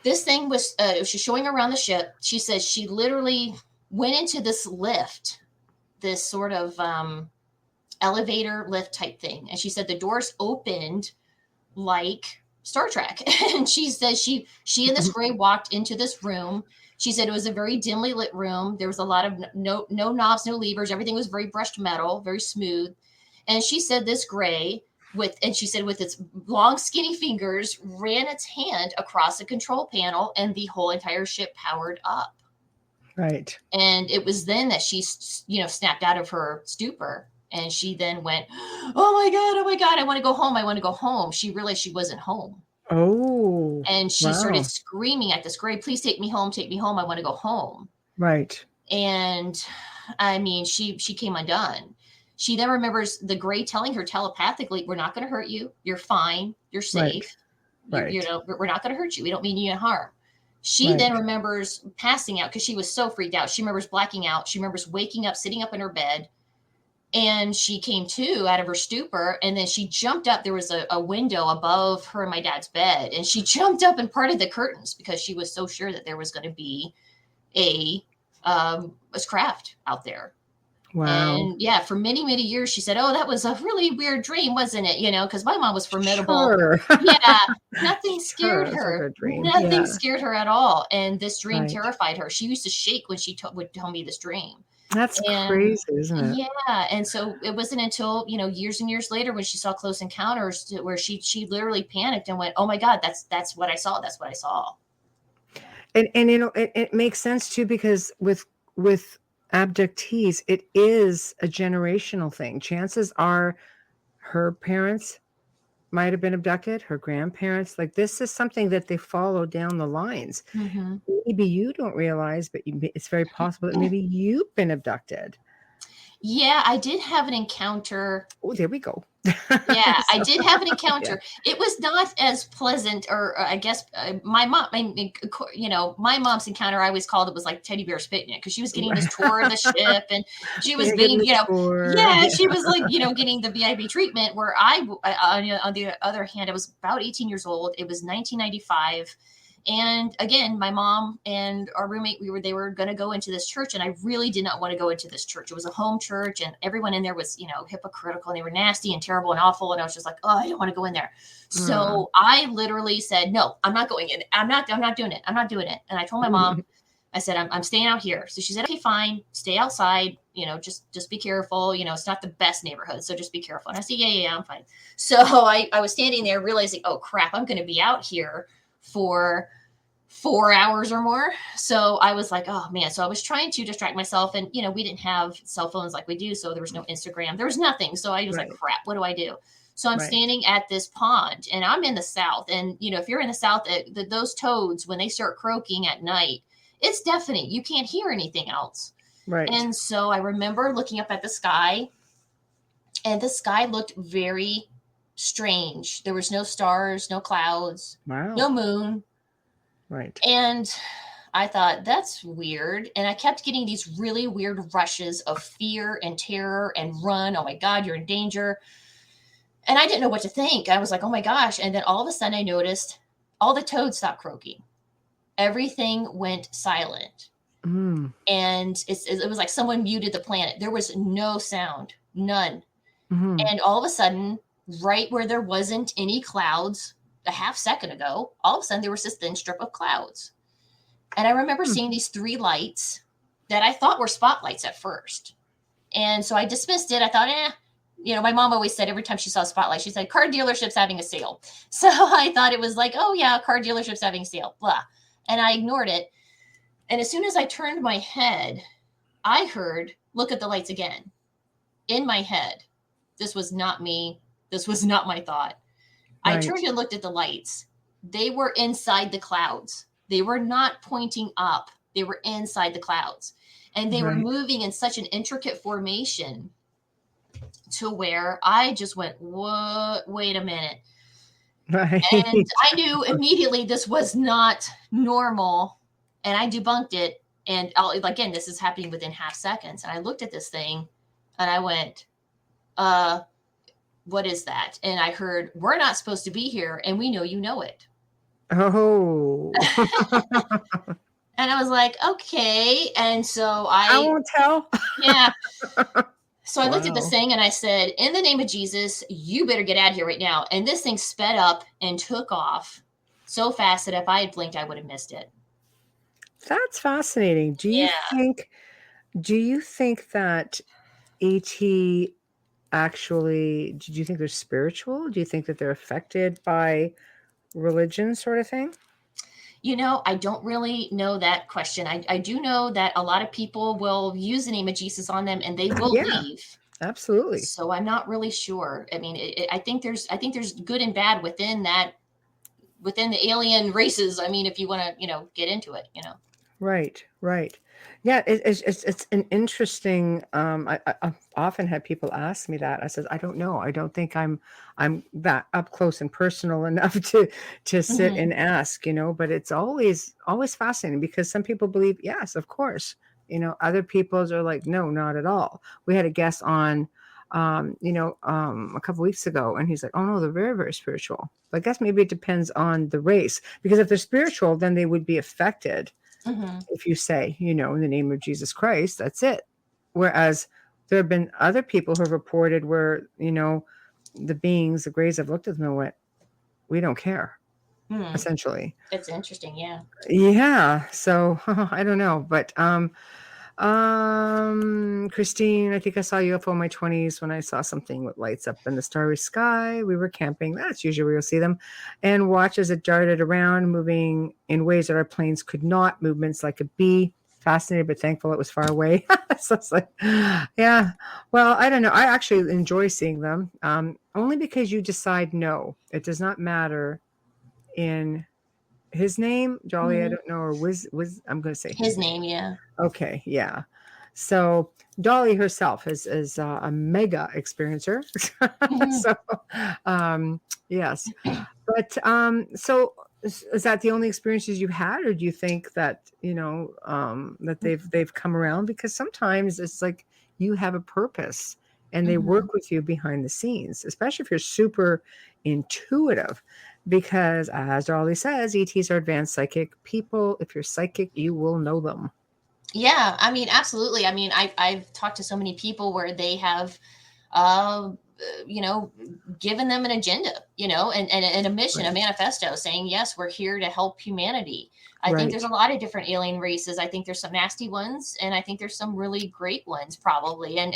This thing was, she's showing around the ship. She says she literally went into this lift, this sort of elevator lift type thing. And she said the doors opened like Star Trek. And she says she and this gray walked into this room. She said it was a very dimly lit room. There was a lot of no knobs, no levers. Everything was very brushed metal, very smooth. And she said this gray with its long skinny fingers ran its hand across the control panel, and the whole entire ship powered up. Right. And it was then that she, snapped out of her stupor, and she then went, oh my God, I want to go home. She realized she wasn't home. Oh. And she started screaming at this gray, please take me home. I want to go home. Right. And I mean, she came undone. She then remembers the gray telling her telepathically, we're not going to hurt you. You're fine. You're safe. Right. We're not going to hurt you. We don't mean you any harm. She then remembers passing out because she was so freaked out. She remembers blacking out. She remembers waking up, sitting up in her bed. And she came to out of her stupor, and then she jumped up. There was a window above her and my dad's bed, and she jumped up and parted the curtains because she was so sure that there was going to be a craft out there. Wow. And yeah, for many, many years, she said, oh, that was a really weird dream, wasn't it? Because my mom was formidable. Sure. Yeah, nothing scared Sure, her. dream. Nothing scared her at all. And this dream terrified her. She used to shake when she would tell me this dream. That's crazy, isn't it? Yeah. And so it wasn't until, years and years later when she saw Close Encounters where she literally panicked and went, oh my God, that's what I saw. That's what I saw. And it makes sense too, because with abductees, it is a generational thing. Chances are her parents might have been abducted, her grandparents. Like, this is something that they follow down the lines. Mm-hmm. Maybe you don't realize, but it's very possible that maybe you've been abducted. Yeah, I did have an encounter. Oh, there we go. Yeah, I did have an encounter. Yeah. It was not as pleasant, or I guess my mom, my mom's encounter, I always called it was like Teddy Bear's Picnic, because she was getting this tour of the ship, and she was being, she was like, getting the VIP treatment, where on the other hand, I was about 18 years old. It was 1995. And again, my mom and our roommate, they were going to go into this church, and I really did not want to go into this church. It was a home church, and everyone in there was, hypocritical, and they were nasty and terrible and awful. And I was just like, oh, I don't want to go in there. So I literally said, no, I'm not going in. I'm not doing it. I'm not doing it. And I told my mom, I said, I'm staying out here. So she said, okay, fine, stay outside. Just be careful. It's not the best neighborhood, so just be careful. And I said, yeah, I'm fine. So I was standing there realizing, oh crap, I'm going to be out here for 4 hours or more. So I was like, oh man. So I was trying to distract myself, and we didn't have cell phones like we do, so there was no Instagram, there was nothing. So I was like, crap, what do I do? So I'm standing at this pond, and I'm in the South, and if you're in the South, those toads, when they start croaking at night, it's deafening. You can't hear anything else. Right. And so I remember looking up at the sky, and the sky looked very strange. There was no stars, no clouds, no moon. Right. And I thought, that's weird. And I kept getting these really weird rushes of fear and terror and run. Oh my God, you're in danger. And I didn't know what to think. I was like, oh my gosh. And then all of a sudden I noticed all the toads stopped croaking. Everything went silent. And it was like someone muted the planet. There was no sound, none. And all of a sudden, right where there wasn't any clouds a half second ago, all of a sudden there was this thin strip of clouds. And I remember seeing these 3 lights that I thought were spotlights at first. And so I dismissed it. I thought, my mom always said every time she saw a spotlight, she said, car dealership's having a sale. So I thought it was like, oh yeah, car dealership's having a sale, blah. And I ignored it. And as soon as I turned my head, I heard, look at the lights again. In my head, this was not me. This was not my thought. I Right. turned and looked at the lights. They were inside the clouds. They were not pointing up. They were inside the clouds. And they were Right. moving in such an intricate formation to where I just went, what? Wait a minute. Right. And I knew immediately this was not normal. And I debunked it. And again, this is happening within half seconds. And I looked at this thing and I went, what is that? And I heard, we're not supposed to be here. And we know you know it. Oh. And I was like, okay. And so I won't tell. yeah. So I looked at Wow. this thing and I said, in the name of Jesus, you better get out of here right now. And this thing sped up and took off so fast that if I had blinked, I would have missed it. That's fascinating. Do you think that ET actually, do you think they're spiritual? Do you think that they're affected by religion sort of thing? You know, I don't really know that question. I do know that a lot of people will use the name of Jesus on them and they will Yeah. leave. Absolutely. So I'm not really sure. I mean, I think there's good and bad within the alien races. I mean, if you want to, get into it, Right. Yeah, it's an interesting. I've often had people ask me that. I said, I don't know. I don't think I'm that up close and personal enough to sit Mhm. and ask. But it's always fascinating because some people believe, yes, of course. Other people's are like, no, not at all. We had a guest on, a couple weeks ago, and he's like, oh no, they're very, very spiritual. But I guess maybe it depends on the race, because if they're spiritual, then they would be affected. Mhm. If you say, in the name of Jesus Christ, that's it. Whereas there have been other people who have reported where, the Greys have looked at them and went, we don't care, essentially. It's interesting. Yeah. Yeah. So I don't know. But Christine, I think I saw UFO in my 20s when I saw something with lights up in the starry sky. We were camping. That's usually where you'll see them. And watch as it darted around, moving in ways that our planes could not, movements like a bee. Fascinated, but thankful it was far away. So it's like, yeah. Well, I don't know. I actually enjoy seeing them, only because you decide no. It does not matter in his name, Jolly, I don't know, or I'm going to say His name, yeah. Okay, yeah. So Dolly herself is a mega experiencer. So yes, but so is that the only experiences you had, or do you think that that they've come around? Because sometimes it's like you have a purpose and they work with you behind the scenes, especially if you're super intuitive. Because as Dolly says, ETs are advanced psychic people. If you're psychic, you will know them. Yeah, I mean, absolutely. I mean, I've talked to so many people where they have, given them an agenda, and a mission, Right. a manifesto saying, yes, we're here to help humanity. I think Right. there's a lot of different alien races. I think there's some nasty ones, and I think there's some really great ones probably. And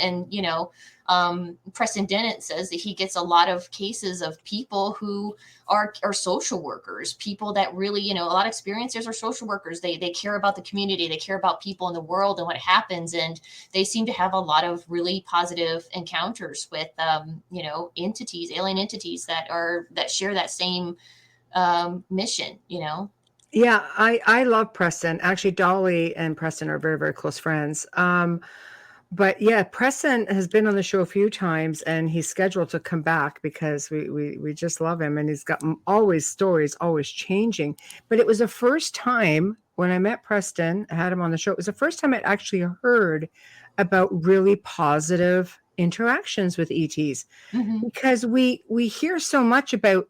Preston Dennett says that he gets a lot of cases of people who are social workers, people that really, a lot of experiencers are social workers. They care about the community. They care about people in the world and what happens. And they seem to have a lot of really positive encounters with, entities, alien entities that share that same mission, Yeah, I love Preston. Actually, Dolly and Preston are very, very close friends. But yeah, Preston has been on the show a few times, and he's scheduled to come back because we just love him, and he's got always stories, always changing. But it was the first time when I met Preston, I had him on the show. It was the first time I'd actually heard about really positive interactions with ETs, because we hear so much about,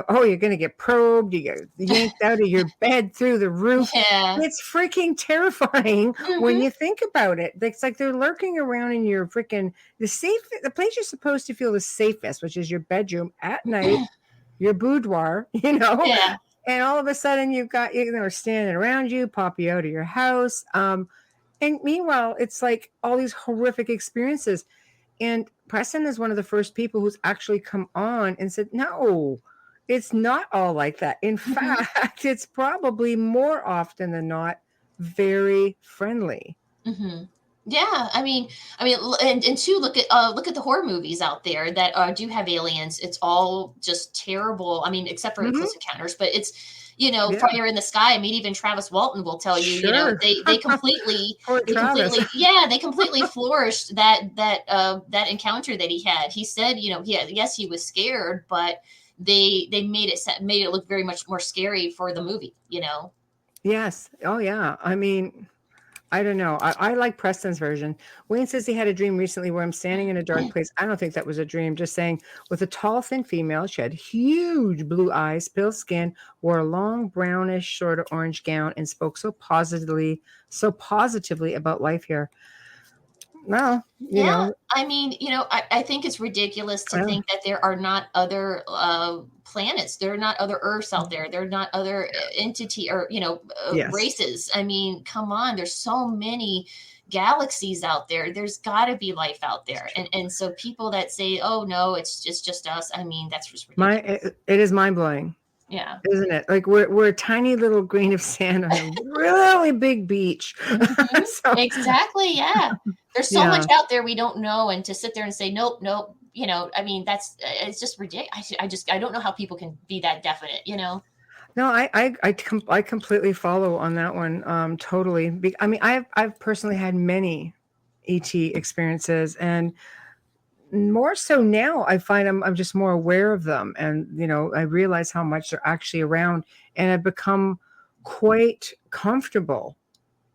oh, you're going to get probed, you get yanked out of your bed through the roof. Yeah. It's freaking terrifying when you think about it. It's like they're lurking around in your freaking the place you're supposed to feel the safest, which is your bedroom at night, your boudoir, Yeah. and all of a sudden you've got standing around you, pop you out of your house. And meanwhile, it's like all these horrific experiences. And Preston is one of the first people who's actually come on and said, no, it's not all like that. In fact, it's probably more often than not very friendly. Yeah, and two, look at the horror movies out there that do have aliens. It's all just terrible. I mean, except for Hmm. Close Encounters, but it's Yeah, Fire in the Sky. I mean, even Travis Walton will tell you, sure. Poor Travis. they completely flourished that encounter that he had. He said, yes, he was scared, but they made it look very much more scary for the movie. Yes. Oh, yeah. I mean, I don't know. I like Preston's version. Wayne says he had a dream recently where I'm standing in a dark place. I don't think that was a dream. Just saying, with a tall, thin female. She had huge blue eyes, pale skin, wore a long brownish sort of orange gown, and spoke so positively about life here. Well, Yeah, I mean, I think it's ridiculous to well, think that there are not other planets. There are not other Earths out there. There are not other entity or yes. races. I mean, come on. There's so many galaxies out there. There's got to be life out there. And so people that say, "Oh no, it's just us." I mean, that's just ridiculous. It is mind blowing, Yeah. isn't it? Like we're a tiny little grain of sand on a really big beach. Mhm. So, Exactly. Yeah. There's so yeah. much out there we don't know, and to sit there and say, nope, nope. I mean, it's just ridiculous. I don't know how people can be that definite. No, I completely follow on that one. Totally. I mean, I've personally had many ET experiences, and more so now. I find I'm just more aware of them, and I realize how much they're actually around, and I've become quite comfortable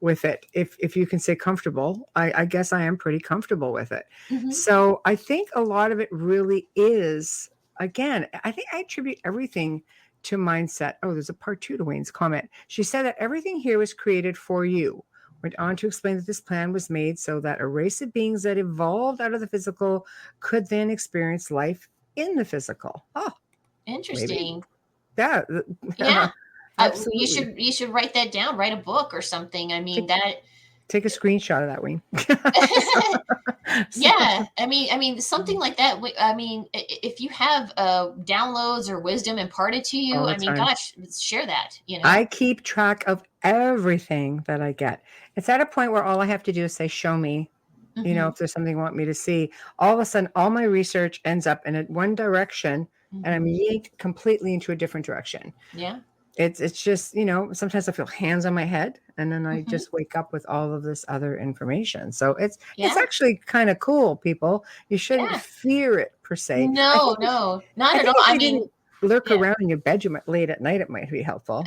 with it. If you can say comfortable, I guess I am pretty comfortable with it. Hmm. So I think a lot of it really is, again, I think I attribute everything to mindset. Oh, there's a part two to Wayne's comment. She said that everything here was created for you. Went on to explain that this plan was made so that a race of beings that evolved out of the physical could then experience life in the physical. Oh, maybe. Interesting. Yeah. Yeah. You Absolutely. should write that down, write a book or something. I mean, Take, that. take a screenshot of that, Wayne. So, Yeah, I mean, something like that. I mean, if you have downloads or wisdom imparted to you, all the I mean, time. gosh, share that. I keep track of everything that I get. It's at a point where all I have to do is say, show me, Hmm. if there's something you want me to see. All of a sudden, all my research ends up in one direction, and I'm Hmm. yanked completely into a different direction. Yeah. It's just, sometimes I feel hands on my head, and then I Hmm. just wake up with all of this other information. So it's Yeah. actually kind of cool, people. You shouldn't Yeah. fear it per se. No, no, not I at think all. if I you mean, didn't lurk yeah. around in your bedroom late at night, it might be helpful.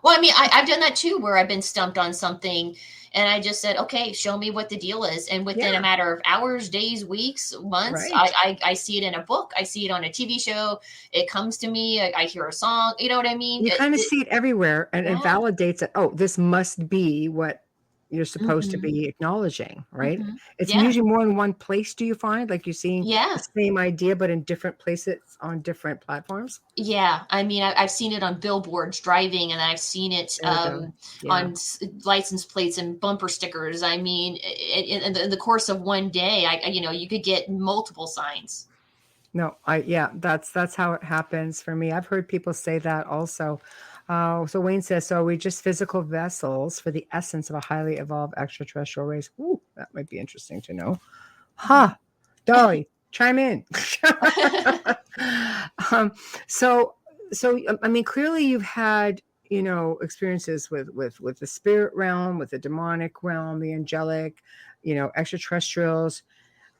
Well, I mean, I've done that too, where I've been stumped on something, and I just said, "Okay, show me what the deal is." And within a Yeah, matter of hours, days, weeks, months, right. I see it in a book. I see it on a TV show. It comes to me. I hear a song. You know what I mean? You kind of see it everywhere, and it Yeah. validates it. Oh, this must be what you're supposed to Hmm. be acknowledging, right? Hmm. It's Yeah. usually more in one place. Do you find like you're seeing the Yeah. same idea, but in different places on different platforms? Yeah, I mean, I've seen it on billboards driving, and I've seen it There we go. Yeah. on license plates and bumper stickers. I mean, in the course of one day, you could get multiple signs. No, yeah, that's how it happens for me. I've heard people say that also. So Wayne says, so are we just physical vessels for the essence of a highly evolved extraterrestrial race? Ooh, that might be interesting to know. Huh. Dolly, chime in. um, so I mean, clearly you've had experiences with the spirit realm, with the demonic realm, the angelic, extraterrestrials.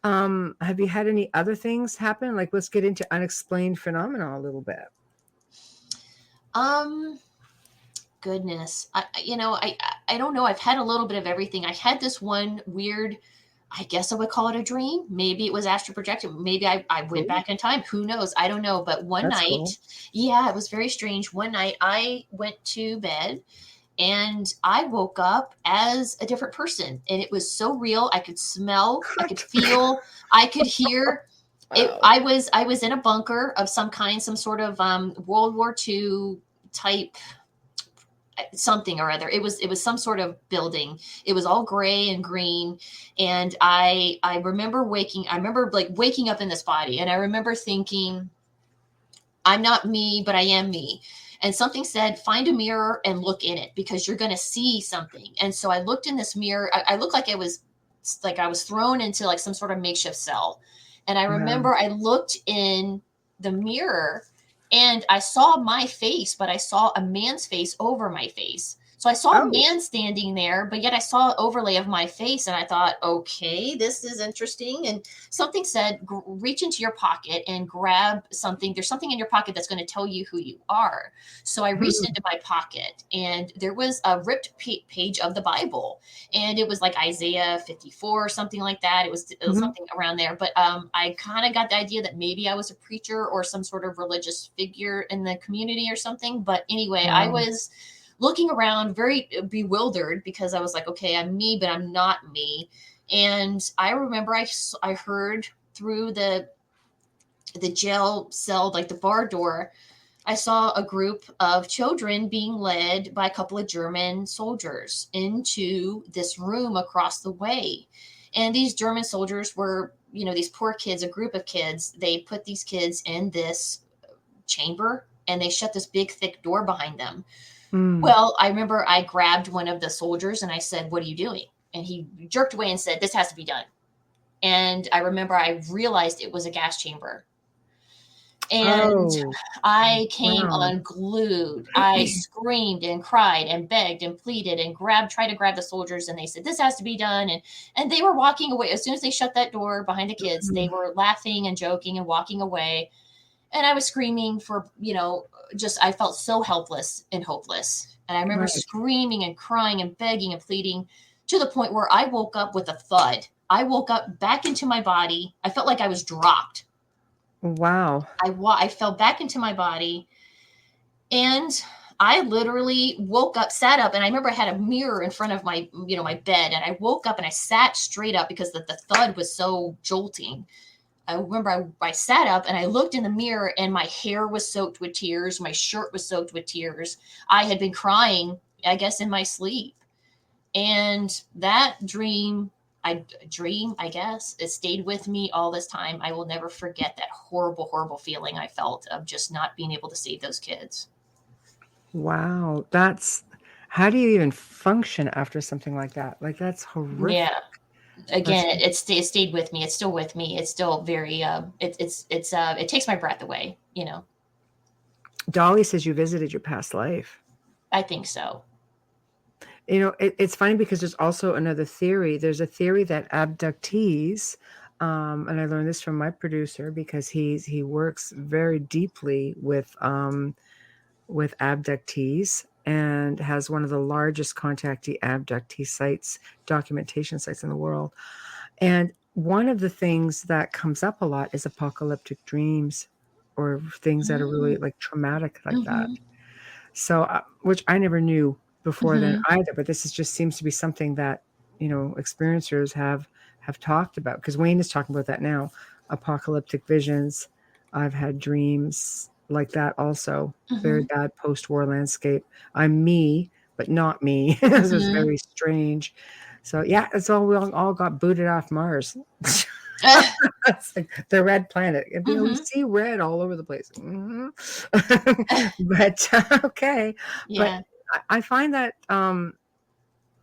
Have you had any other things happen? Like, let's get into unexplained phenomena a little bit. um, Goodness, I don't know. I've had a little bit of everything. I had this one weird. I guess I would call it a dream. Maybe it was astral projection. Maybe I went Ooh, back in time. Who knows? I don't know. But one that's night, cool. yeah, it was very strange. One night I went to bed and I woke up as a different person. And it was so real. I could smell, I could feel, I could hear. Wow. I was in a bunker of some kind, some sort of World War II type something or other. It was some sort of building. It was all gray and green, and I remember like waking up in this body, and I remember thinking, I'm not me, but I am me. And something said, find a mirror and look in it because you're going to see something. And so I looked in this mirror. I looked like I was like I was thrown into like some sort of makeshift cell. And I Wow. remember I looked in the mirror and I saw my face, but I saw a man's face over my face. So I saw a Oh. man standing there, but yet I saw an overlay of my face. And I thought, okay, this is interesting. And something said, reach into your pocket and grab something. There's something in your pocket that's going to tell you who you are. So I reached into my pocket and there was a ripped page of the Bible. And it was like Isaiah 54 or something like that. It was something around there. But I kind of got the idea that maybe I was a preacher or some sort of religious figure in the community or something. But anyway, I was looking around very bewildered because I was like, okay, I'm me, but I'm not me. And I remember I heard through the jail cell, like the bar door, I saw a group of children being led by a couple of German soldiers into this room across the way. And these German soldiers were, these poor kids, a group of kids, they put these kids in this chamber and they shut this big, thick door behind them. Well, I remember I grabbed one of the soldiers and I said, what are you doing? And he jerked away and said, this has to be done. And I remember I realized it was a gas chamber. And I came unglued. I screamed and cried and begged and pleaded and tried to grab the soldiers. And they said, this has to be done. And they were walking away. As soon as they shut that door behind the kids, they were laughing and joking and walking away. And I was screaming for, I felt so helpless and hopeless. And I remember screaming and crying and begging and pleading to the point where I woke up with a thud. I woke up back into my body. I felt like I was dropped. Wow. I fell back into my body and I literally woke up, sat up. And I remember I had a mirror in front of my, my bed. And I woke up and I sat straight up because the thud was so jolting. I remember I sat up and I looked in the mirror and my hair was soaked with tears. My shirt was soaked with tears. I had been crying, I guess, in my sleep. And that dream, I guess, it stayed with me all this time. I will never forget that horrible, horrible feeling I felt of just not being able to save those kids. Wow. How do you even function after something like that? Like, that's horrific. Yeah. Again, it stayed with me. It's still with me. It's still very, it takes my breath away, Dolly says you visited your past life. I think so. It's funny because there's also another theory. There's a theory that abductees, and I learned this from my producer because he works very deeply with abductees and has one of the largest abductee sites, documentation sites in the world. And one of the things that comes up a lot is apocalyptic dreams or things that are really like traumatic like that. So, which I never knew before then either, but this just seems to be something that, experiencers have talked about, because Wayne is talking about that now. Apocalyptic visions. I've had dreams like that also. Very bad post-war landscape. I'm me, but not me. This is very strange. So yeah, it's all, we all got booted off Mars. It's like the red planet. We see red all over the place. But okay. Yeah. But I find that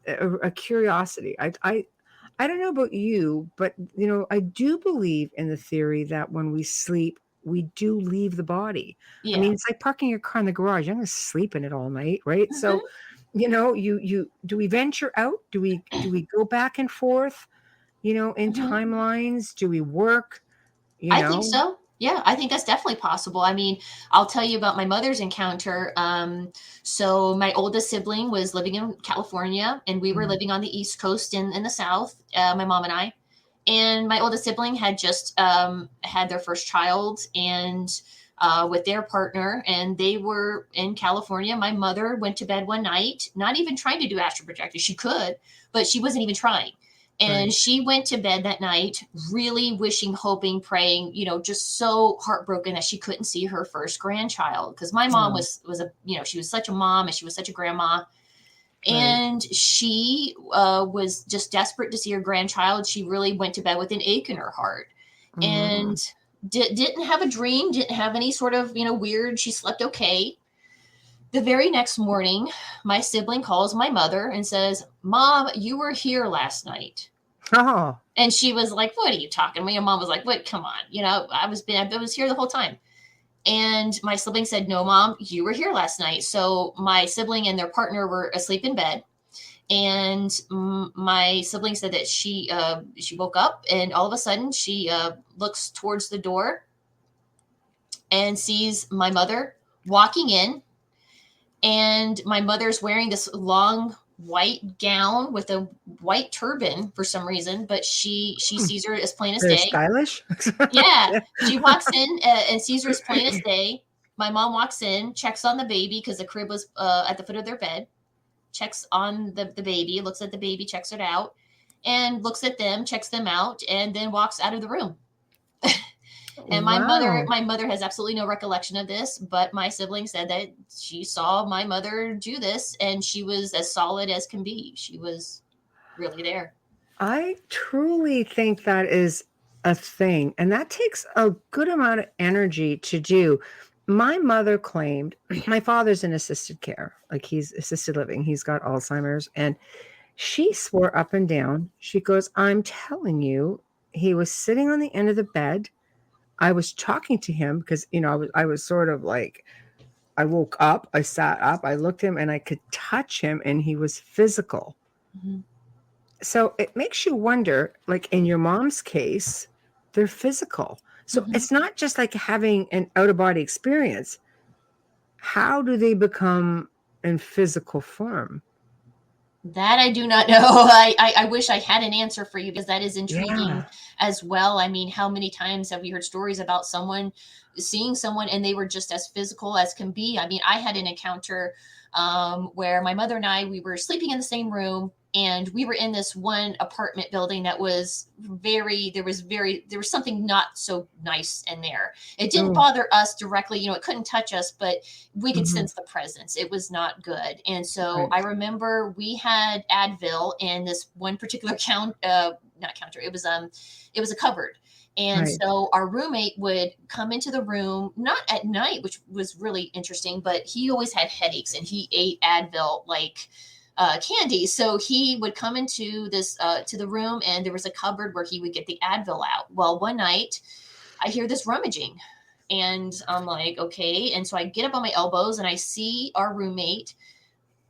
a curiosity. I don't know about you, but I do believe in the theory that when we sleep, we do leave the body. Yeah. I mean, it's like parking your car in the garage. You're going to sleep in it all night, right? So, you do we venture out? Do we go back and forth? In timelines? Do we work? I think so. Yeah, I think that's definitely possible. I mean, I'll tell you about my mother's encounter. So my oldest sibling was living in California, and we were living on the East Coast in the South, my mom and I. And my oldest sibling had just had their first child and with their partner, and they were in California. My mother went to bed one night, not even trying to do astral projection. She could, but she wasn't even trying. And she went to bed that night, really wishing, hoping, praying, just so heartbroken that she couldn't see her first grandchild. Because my mom was she was such a mom and she was such a grandma. And she was just desperate to see her grandchild. She really went to bed with an ache in her heart and didn't have a dream, didn't have any sort of, weird. She slept okay. The very next morning, my sibling calls my mother and says, "Mom, you were here last night." Oh. And she was like, what are you talking? My mom was like, what? Come on. I was here the whole time. And my sibling said, no, Mom, you were here last night. So my sibling and their partner were asleep in bed. And my sibling said that she woke up, and all of a sudden she looks towards the door and sees my mother walking in. And my mother's wearing this long white gown with a white turban for some reason, but she sees her as plain as Very day. stylish. Yeah. She walks in and sees her as plain as day. My mom walks in, checks on the baby because the crib was at the foot of their bed, checks on the baby, looks at the baby, checks it out, and looks at them, checks them out, and then walks out of the room. And my mother has absolutely no recollection of this, but my sibling said that she saw my mother do this, and she was as solid as can be. She was really there. I truly think that is a thing, and that takes a good amount of energy to do. My mother claimed, my father's in assisted care, like he's assisted living. He's got Alzheimer's, and she swore up and down. She goes, I'm telling you, he was sitting on the end of the bed. I was talking to him because, I was sort of like, I woke up, I sat up, I looked at him, and I could touch him, and he was physical. Mm-hmm. So it makes you wonder, like in your mom's case, they're physical. So it's not just like having an out-of-body experience. How do they become in physical form? That I do not know. I wish I had an answer for you, because that is intriguing as well. I mean, how many times have we heard stories about someone seeing someone and they were just as physical as can be? I mean, I had an encounter where my mother and I, we were sleeping in the same room, and we were in this one apartment building that was there was something not so nice in there. It didn't bother us directly, it couldn't touch us, but we could sense the presence. It was not good. And so I remember we had Advil in this one particular it was a cupboard. And so our roommate would come into the room, not at night, which was really interesting, but he always had headaches, and he ate Advil like candy. So he would come into this to the room, and there was a cupboard where he would get the Advil out. Well, one night I hear this rummaging, and I'm like, okay. And so I get up on my elbows, and I see our roommate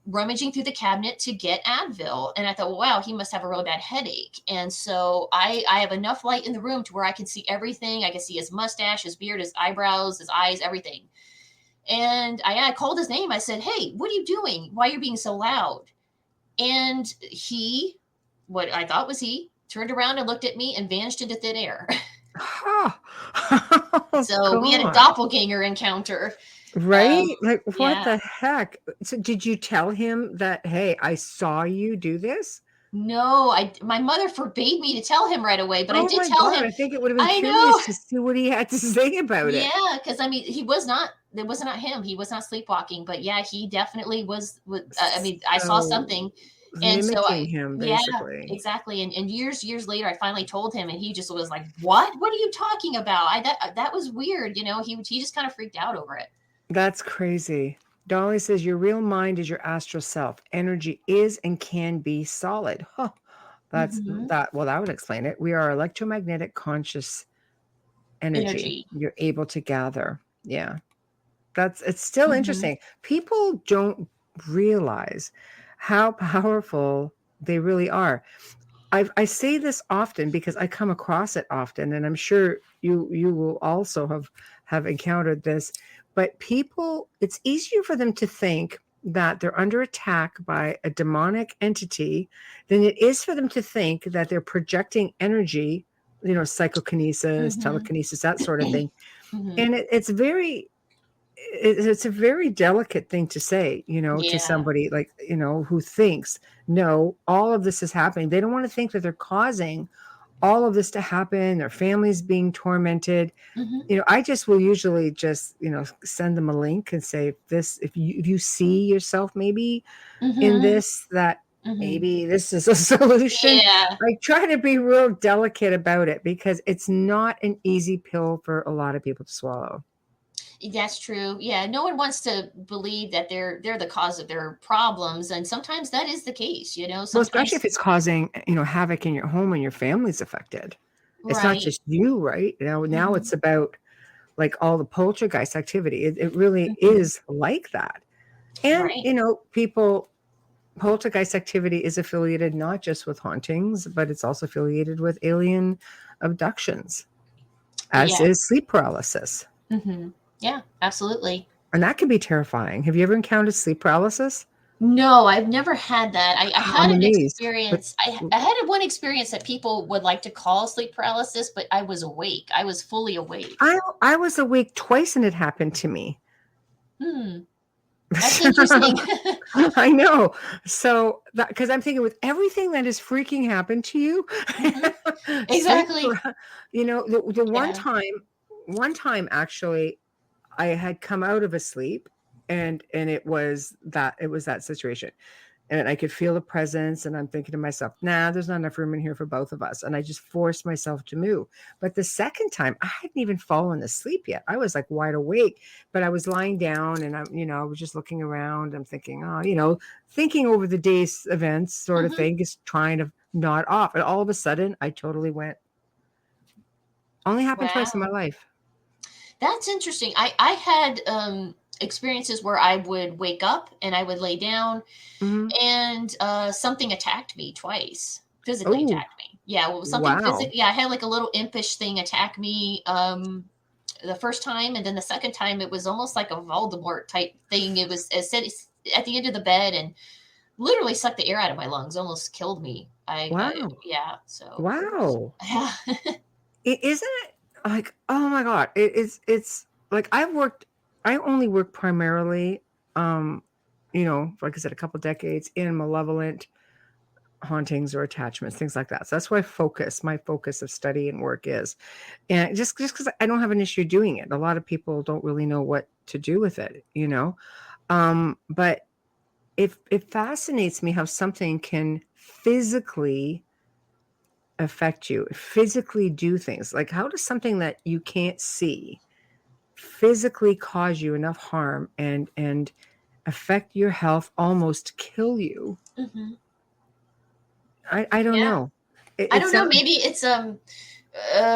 rummaging through the cabinet to get Advil. And I thought, well, wow, he must have a really bad headache. And so I have enough light in the room to where I can see everything. I can see his mustache, his beard, his eyebrows, his eyes, everything. And I called his name. I said, hey, what are you doing? Why are you being so loud? And he, what I thought was he, turned around and looked at me and vanished into thin air. So we had a doppelganger encounter. Right? Like, what the heck? So did you tell him that, hey, I saw you do this? No, my mother forbade me to tell him right away, but I did tell him. I think it would have been curious to see what he had to say about it. Yeah, because I mean, it was not him. He was not sleepwalking, but yeah, he definitely was. I saw something, and so him basically. Yeah, exactly. And years later, I finally told him, and he just was like, "What? What are you talking about? That was weird." He just kind of freaked out over it. That's crazy. Dolly says your real mind is your astral self. Energy is and can be solid. Huh. That's that. Well, that would explain it. We are electromagnetic conscious energy. You're able to gather. Yeah. It's still interesting. People don't realize how powerful they really are. I say this often because I come across it often, and I'm sure you will also have encountered this. But people, it's easier for them to think that they're under attack by a demonic entity than it is for them to think that they're projecting energy, psychokinesis, telekinesis, that sort of thing. And it's a very delicate thing to say, to somebody like, who thinks, no, all of this is happening. They don't want to think that they're causing all of this to happen, their families being tormented. I just will usually just, send them a link and say, if you see yourself maybe in this, that maybe this is a solution. I try to be real delicate about it because it's not an easy pill for a lot of people to swallow. That's true. Yeah, no one wants to believe that they're the cause of their problems, and sometimes that is the case. Well, especially if Sometimes, it's causing, havoc in your home and your family's affected. It's not right? just you, right? Now Hmm. it's about like all the poltergeist activity. It really Hmm. is like that. And, Right. poltergeist activity is affiliated not just with hauntings, but it's also affiliated with alien abductions, as Yeah. is sleep paralysis. Hmm. Yeah. Absolutely. And that can be terrifying. Have you ever encountered sleep paralysis? No, I've never had that. I had I'm an amazed. But experience. I had one experience that people would like to call sleep paralysis, but I was awake. I was fully awake. I was awake twice and it happened to me. Hmm. That's interesting. I know. So, because I'm thinking with everything that has freaking happened to you, Hmm. sleep, Exactly. the Yeah. one time actually, I had come out of a sleep, and it was that situation, and I could feel the presence, and I'm thinking to myself, nah, there's not enough room in here for both of us, and I just forced myself to move. But the second time, I hadn't even fallen asleep yet. I was like wide awake, but I was lying down, and I was just looking around. I'm thinking, oh, thinking over the day's events, sort of Hmm. thing, just trying to nod off, and all of a sudden, I totally went. Only happened twice in my Wow. life. That's interesting. I had experiences where I would wake up and I would lay down Hmm. and something attacked me twice, physically Oh, attacked me. Yeah, well, something wow. physically. Yeah, I had like a little impish thing attack me the first time, and then the second time it was almost like a Voldemort type thing. It said at the end of the bed and literally sucked the air out of my lungs, almost killed me. Wow. Yeah, so it was, Wow. yeah. Isn't it like, oh my God, it's like I only work primarily, um, like I said, a couple decades in malevolent hauntings or attachments, things like that. So that's where my focus of study and work is. And just because I don't have an issue doing it. A lot of people don't really know what to do with it. But it fascinates me how something can physically affect you, physically do things. Like, how does something that you can't see physically cause you enough harm and affect your health, almost kill you? Hmm. I don't Yeah. know. I It don't know. sounds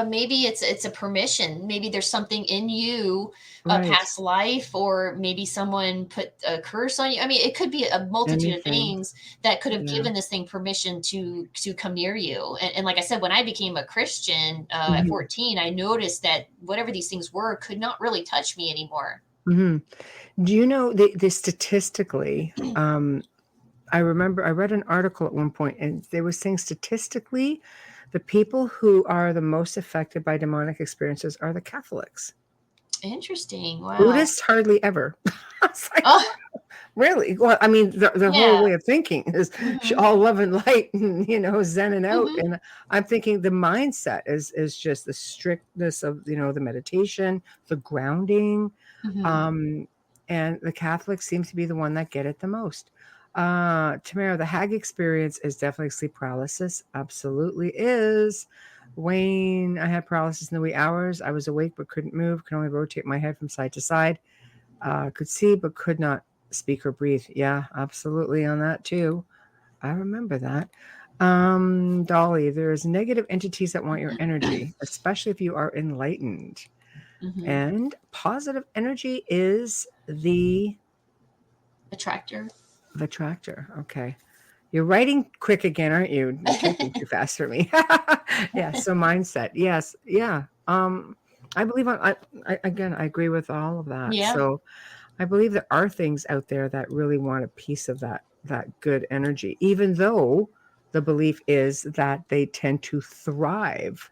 Maybe it's a permission. Maybe there's something in you, a right. past life, or maybe someone put a curse on you. I mean, it could be a multitude of Anything. things that could have Yeah. given this thing permission to come near you. And like I said, when I became a Christian at Hmm. 14, I noticed that whatever these things were could not really touch me anymore. Hmm. Do you know the statistically? I remember I read an article at one point, and they were saying statistically, the people who are the most affected by demonic experiences are the Catholics. Interesting. Wow. Buddhists hardly ever. I was like, Oh, really? Well, I mean, the whole yeah. way of thinking is Hmm. all love and light, and zen and out. Hmm. And I'm thinking the mindset is just the strictness of the meditation, the grounding, Hmm. um, and the Catholics seem to be the one that get it the most. Tamara, the Hag experience is definitely sleep paralysis. Absolutely is. Wayne, I had paralysis in the wee hours. I was awake but couldn't move. Could only rotate my head from side to side. Could see but could not speak or breathe. Yeah, absolutely on that too. I remember that. Dolly, there's negative entities that want your energy, especially if you are enlightened. Hmm. And positive energy is the Attractor. tractor. Okay. You're writing quick again, aren't you? You're typing too fast for me. Yeah. So mindset. Yes. Yeah. I believe again, I agree with all of that. Yeah. So I believe there are things out there that really want a piece of that good energy, even though the belief is that they tend to thrive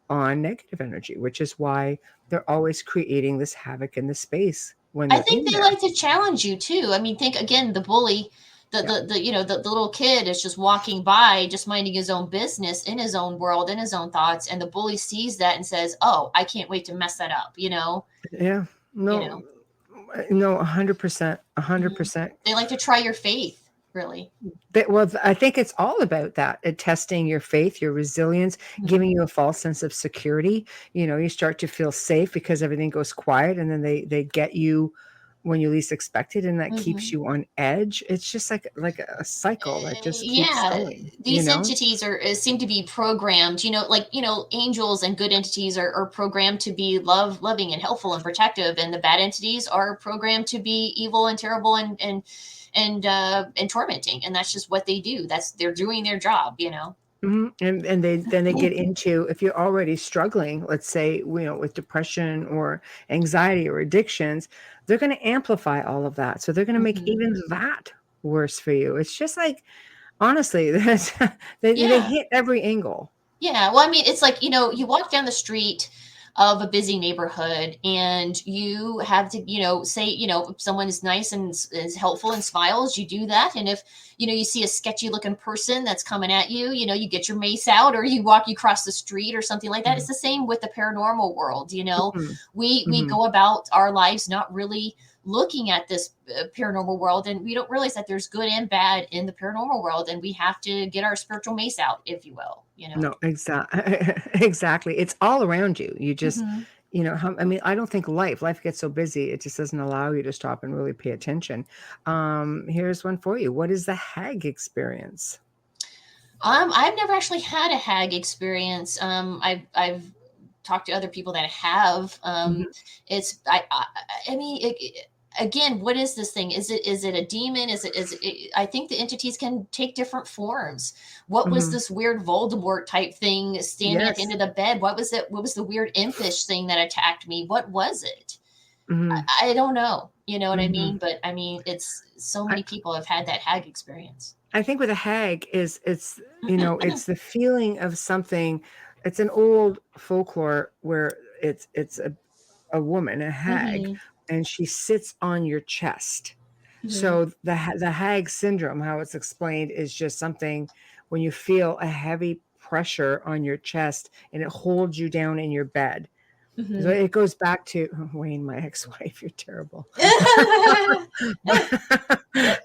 on negative energy, which is why they're always creating this havoc in the space when I they're think in they there. like to challenge you too. I mean, think again, the bully, Yeah. the little kid is just walking by, just minding his own business in his own world, in his own thoughts, and the bully sees that and says, "Oh, I can't wait to mess that up." Yeah. You No, know. no, 100%, Mhm. 100%. They like to try your faith. really. Well, I think it's all about that, testing your faith, your resilience, Mhm. giving you a false sense of security. You start to feel safe because everything goes quiet, and then they get you when you least expect it, and that keeps Mhm. you on edge. It's just like a cycle that just keeps Yeah, going, these entities are seem to be programmed, like angels and good entities are programmed to be loving and helpful and protective, and the bad entities are programmed to be evil and terrible and tormenting, and that's just what they do. They're doing their job. And they get into, if you're already struggling, let's say, with depression or anxiety or addictions, they're going to amplify all of that. So they're going to make Mhm. even that worse for you. It's just like, honestly, they Yeah. hit every angle. Yeah, well, I mean, it's like, you walk down the street of a busy neighborhood and you have to, say, if someone is nice and is helpful and smiles, you do that. And if, you see a sketchy looking person that's coming at you, you get your mace out or you cross the street or something like that. It's Mhm. the same with the paranormal world. Mhm. We Mhm. go about our lives not really looking at this paranormal world, and we don't realize that there's good and bad in the paranormal world, and we have to get our spiritual mace out, if you will. No, exactly. It's all around you. You just, Mhm. I mean, I don't think life gets so busy, it just doesn't allow you to stop and really pay attention. Here's one for you. What is the hag experience? I've never actually had a hag experience. I've talked to other people that have. Mhm. It's I mean, again, what is this thing? Is it a demon? I think the entities can take different forms. What was Mhm. this weird Voldemort type thing standing at the end Yes. of the bed? What was it? What was the weird impish thing that attacked me? What was it? Mhm. I don't know. You know what I Mhm. mean? But I mean, it's so I many people have had that hag experience. I think with a hag is it's the feeling of something. It's an old folklore where it's a woman, a hag, Hmm. and she sits on your chest. Hmm. So the hag syndrome, how it's explained, is just something when you feel a heavy pressure on your chest and it holds you down in your bed. So Hmm. it goes back to Wayne, my ex-wife. You're terrible. but,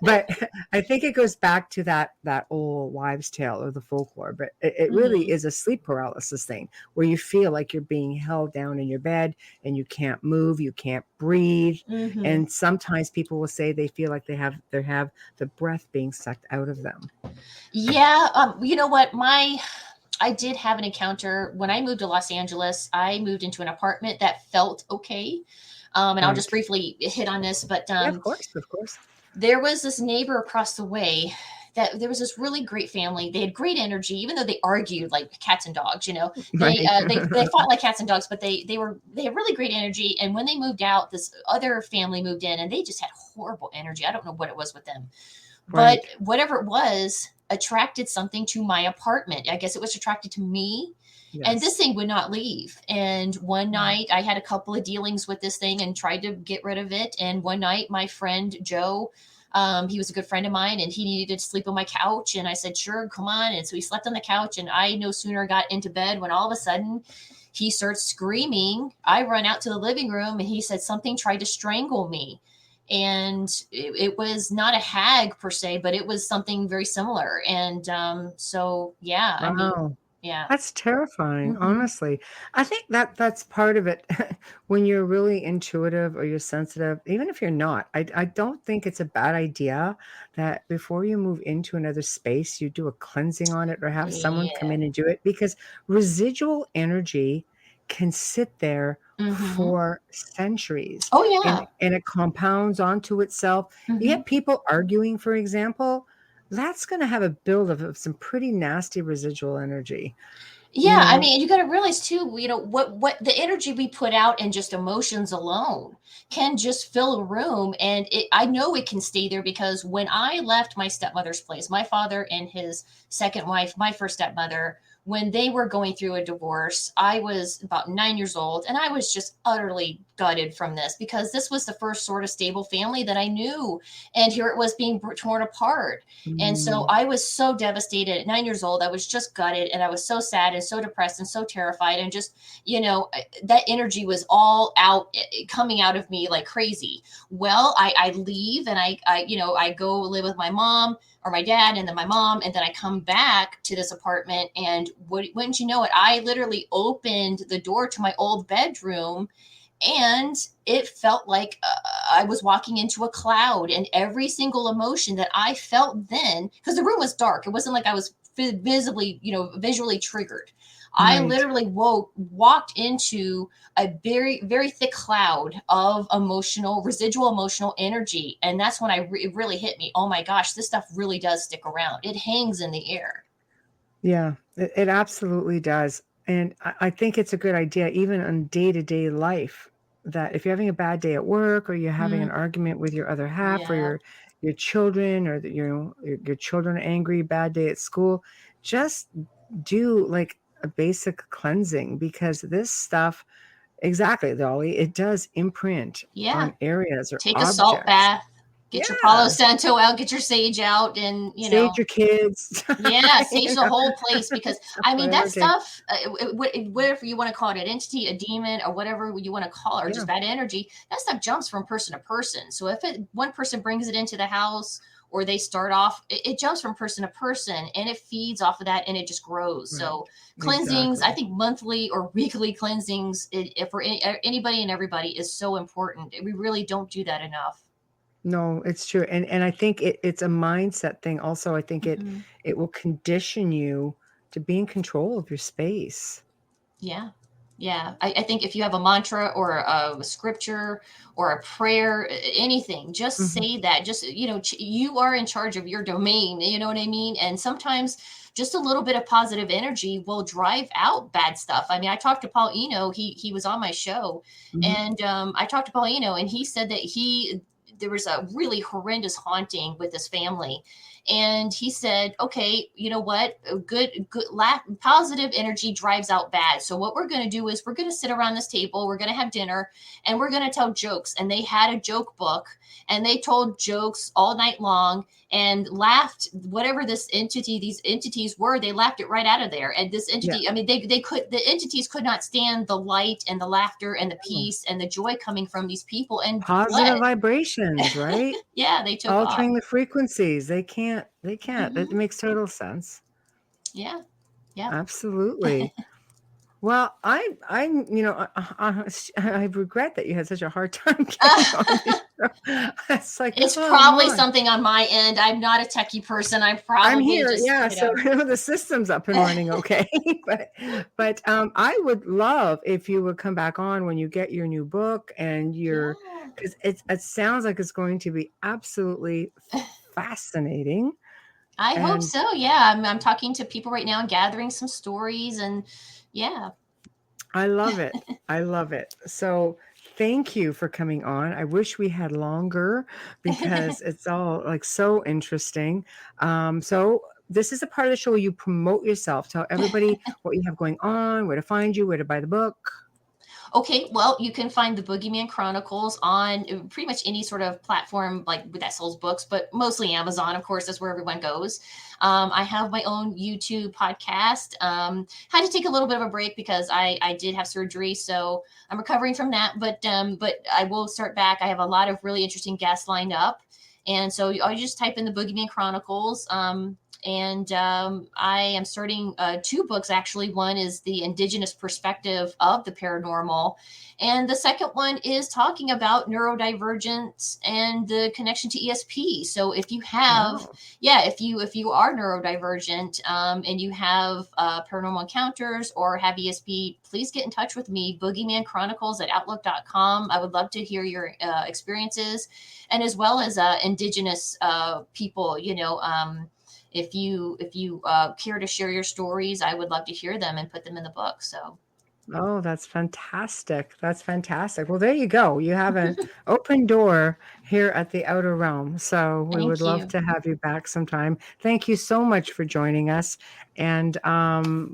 but I think it goes back to that old wives' tale or the folklore. But it really Hmm. is a sleep paralysis thing where you feel like you're being held down in your bed and you can't move, you can't breathe, Hmm. and sometimes people will say they feel like they have the breath being sucked out of them. Yeah, you know what? I did have an encounter when I moved to Los Angeles. I moved into an apartment that felt okay. And I'll just Right? briefly hit on this, but Yeah, of course, of course. there was this neighbor across the way that there was this really great family. They had great energy, even though they argued like cats and dogs. They Right. they fought like cats and dogs, but they had really great energy. And when they moved out, this other family moved in, and they just had horrible energy. I don't know what it was with them, but Right. whatever it was attracted something to my apartment. I guess it was attracted to me, and this Yes. thing would not leave. And one Mm. night I had a couple of dealings with this thing and tried to get rid of it. And one night my friend Joe, he was a good friend of mine, and he needed to sleep on my couch. And I said, sure, come on. And so he slept on the couch, and I no sooner got into bed when all of a sudden he starts screaming. I run out to the living room, and he said something tried to strangle me. And it was not a hag per se, but it was something very similar. And so, yeah, I mean, Wow. yeah. That's terrifying, Hmm. honestly. I think that's part of it. When you're really intuitive or you're sensitive, even if you're not, I don't think it's a bad idea that before you move into another space, you do a cleansing on it or have someone come Yeah. in and do it because residual energy can sit there Hmm. for centuries Oh, and yeah. and it compounds onto itself. You Hmm. get people arguing, for example, that's going to have a build of some pretty nasty residual energy. You Yeah, I know, mean, you got to realize too, what the energy we put out and just emotions alone can just fill a room, and I know it can stay there because when I left my stepmother's place, my father and his second wife, my first stepmother, when they were going through a divorce, I was about 9 years old, and I was just utterly gutted from this, because this was the first sort of stable family that I knew. And here it was being torn apart. And so I was so devastated at 9 years old. I was just gutted, and I was so sad and so depressed and so terrified. And just, that energy was all out, coming out of me like crazy. Well, I leave, and I go live with my mom or my dad, and then my mom, and then I come back to this apartment, and wouldn't you know it, I literally opened the door to my old bedroom, and it felt like I was walking into a cloud, and every single emotion that I felt then, because the room was dark, it wasn't like I was visually triggered. I literally walked into a very, very thick cloud of residual emotional energy. And that's when it really hit me. Oh my gosh, this stuff really does stick around. It hangs in the air. Yeah, it absolutely does. And I think it's a good idea, even on day-to-day life, that if you're having a bad day at work, or you're having an argument with your other half, or your children, or your children are angry, bad day at school, just do like a basic cleansing, because this stuff, exactly, Dolly, it does imprint on areas or take objects. A salt bath, get your Palo Santo out, get your sage out, and sage your kids. Sage the whole place, because I mean that stuff, whatever you want to call it, an entity, a demon, or whatever you want to call it, or just bad energy, that stuff jumps from person to person. So if one person brings it into the house, or they start off, it jumps from person to person, and it feeds off of that, and it just grows. Right. So cleansings, I think monthly or weekly cleansings, for anybody and everybody, is so important. We really don't do that enough. No, it's true. And I think it's a mindset thing also. I think it will condition you to be in control of your space. Yeah. Yeah. I think if you have a mantra or a scripture or a prayer, anything, just say that. Just, you are in charge of your domain. You know what I mean? And sometimes just a little bit of positive energy will drive out bad stuff. I mean, I talked to Paul Eno. He was on my show, and I talked to Paul Eno, and he said that there was a really horrendous haunting with his family. And he said, okay, you know what? Positive energy drives out bad. So what we're going to do is we're going to sit around this table, we're going to have dinner, and we're going to tell jokes. And they had a joke book, and they told jokes all night long and laughed, whatever these entities were, they laughed it right out of there. And this entity, I mean, the entities could not stand the light and the laughter and the peace and the joy coming from these people, and positive vibrations, right? They took altering off. The frequencies. They can't. It makes total sense. Yeah. Absolutely. Well, I regret that you had such a hard time getting on this show. It's like, it's probably something on my end. I'm not a techie person. I'm here. So the system's up and running. Okay. but I would love if you would come back on when you get your new book, and because it sounds like it's going to be absolutely fascinating. I hope so. Yeah. I'm talking to people right now and gathering some stories, and I love it. I love it. So thank you for coming on. I wish we had longer, because it's all like so interesting. So this is a part of the show where you promote yourself. Tell everybody what you have going on, where to find you, where to buy the book. Okay, well, you can find the Boogeyman Chronicles on pretty much any sort of platform like that sells books, but mostly Amazon, of course, that's where everyone goes. I have my own YouTube podcast. Had to take a little bit of a break because I did have surgery, so I'm recovering from that. But I will start back. I have a lot of really interesting guests lined up, and so I just type in the Boogeyman Chronicles. And I am starting 2 books, actually. One is the indigenous perspective of the paranormal. And the second one is talking about neurodivergence and the connection to ESP. So if you have, if you are neurodivergent and you have paranormal encounters or have ESP, please get in touch with me, boogeymanchronicles@outlook.com. I would love to hear your experiences, and as well as indigenous people, if you care to share your stories, I would love to hear them and put them in the book. So. Oh, that's fantastic. That's fantastic. Well, there you go. You have an open door here at the Outer Realm. So we would love to have you back sometime. Thank you so much for joining us. And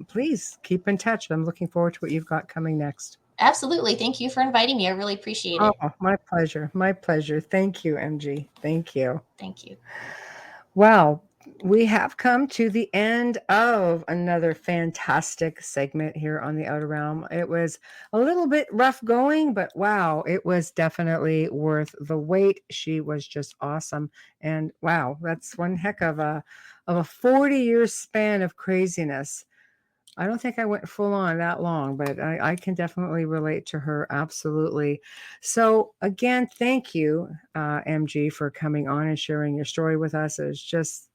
please keep in touch. I'm looking forward to what you've got coming next. Absolutely. Thank you for inviting me. I really appreciate it. Oh, my pleasure. My pleasure. Thank you, MG. Thank you. Thank you. Well, we have come to the end of another fantastic segment here on the Outer Realm. It was a little bit rough going, but wow, it was definitely worth the wait. She was just awesome. And wow, that's one heck of a 40-year span of craziness. I don't think I went full on that long, but I can definitely relate to her. Absolutely. So again, thank you, MG, for coming on and sharing your story with us. It was just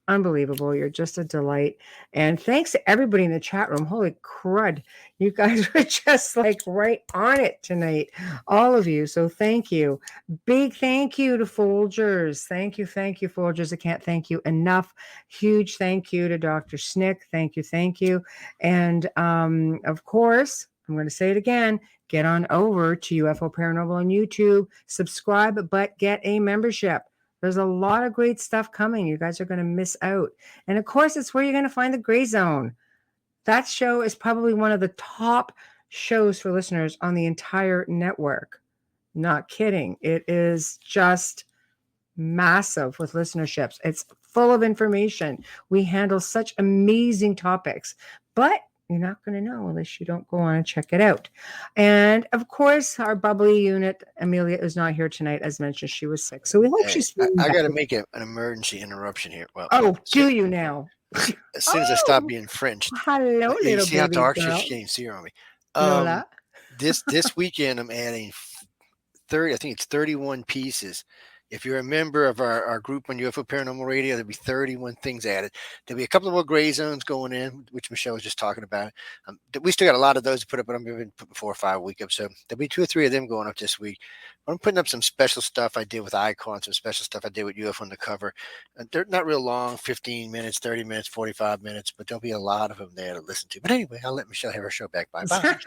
unbelievable. You're just a delight. And thanks to everybody in the chat room. Holy crud. You guys were just like right on it tonight. All of you. So thank you. Big thank you to Folgers. Thank you, Folgers. I can't thank you enough. Huge thank you to Dr. Snick. Thank you, thank you. And of course, I'm going to say it again. Get on over to UFO Paranormal on YouTube. Subscribe, but get a membership. There's a lot of great stuff coming. You guys are going to miss out. And of course, it's where you're going to find the Gray Zone. That show is probably one of the top shows for listeners on the entire network. Not kidding. It is just massive with listenerships. It's full of information. We handle such amazing topics, but you're not going to know unless you don't go on and check it out. And of course, our bubbly unit, Amelia, is not here tonight. As mentioned, she was sick. So we hope she's I got to make an emergency interruption here. Well, do you now? As soon as I stop being Frenched. Hello, you little see how baby dark girl. she came see her on me. Lola. This weekend I'm adding 30. I think it's 31 pieces. If you're a member of our group on UFO Paranormal Radio, there'll be 31 things added. There'll be a couple of more gray zones going in, which Michelle was just talking about. We still got a lot of those to put up, but I'm going to put 4 or 5 a week up. So there'll be 2 or 3 of them going up this week. I'm putting up some special stuff I did with Icon, some special stuff I did with UFO Undercover. They're not real long, 15 minutes, 30 minutes, 45 minutes, but there'll be a lot of them there to listen to. But anyway, I'll let Michelle have her show back. Bye-bye.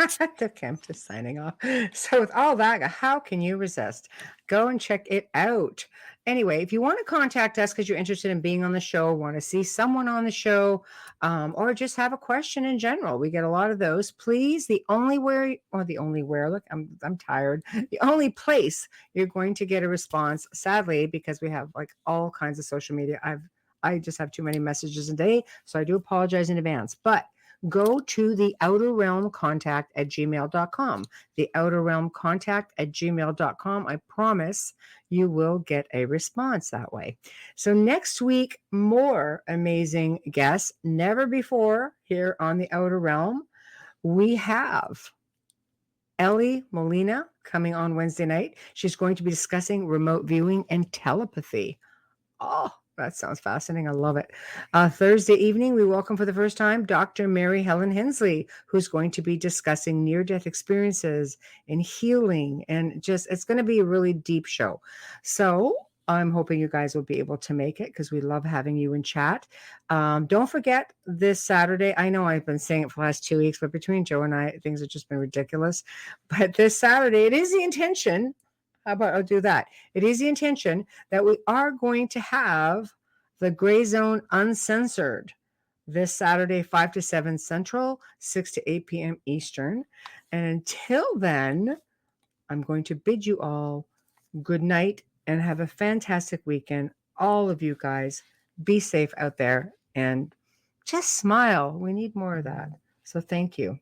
Okay, I'm just signing off. So with all that, how can you resist? Go and check it out. Anyway, if you want to contact us because you're interested in being on the show, want to see someone on the show, or just have a question in general, we get a lot of those. Please, the only look, I'm tired. The only place you're going to get a response, sadly, because we have like all kinds of social media. I just have too many messages a day, so I do apologize in advance. But go to the Outer Realm Contact at gmail.com. The Outer Realm Contact at gmail.com. I promise you will get a response that way. So next week, more amazing guests. Never before here on the Outer Realm. We have Ellie Molina coming on Wednesday night. She's going to be discussing remote viewing and telepathy. Oh, that sounds fascinating. I love it. Thursday evening, we welcome for the first time Dr. Mary Helen Hensley, who's going to be discussing near-death experiences and healing. And just, it's going to be a really deep show. So I'm hoping you guys will be able to make it because we love having you in chat. Don't forget this Saturday. I know I've been saying it for the last 2 weeks, but between Joe and I, things have just been ridiculous. But this Saturday, it is the intention. How about I'll do that? It is the intention that we are going to have the Gray Zone Uncensored this Saturday, 5 to 7 Central, 6 to 8 p.m. Eastern. And until then, I'm going to bid you all good night and have a fantastic weekend. All of you guys, be safe out there and just smile. We need more of that. So thank you.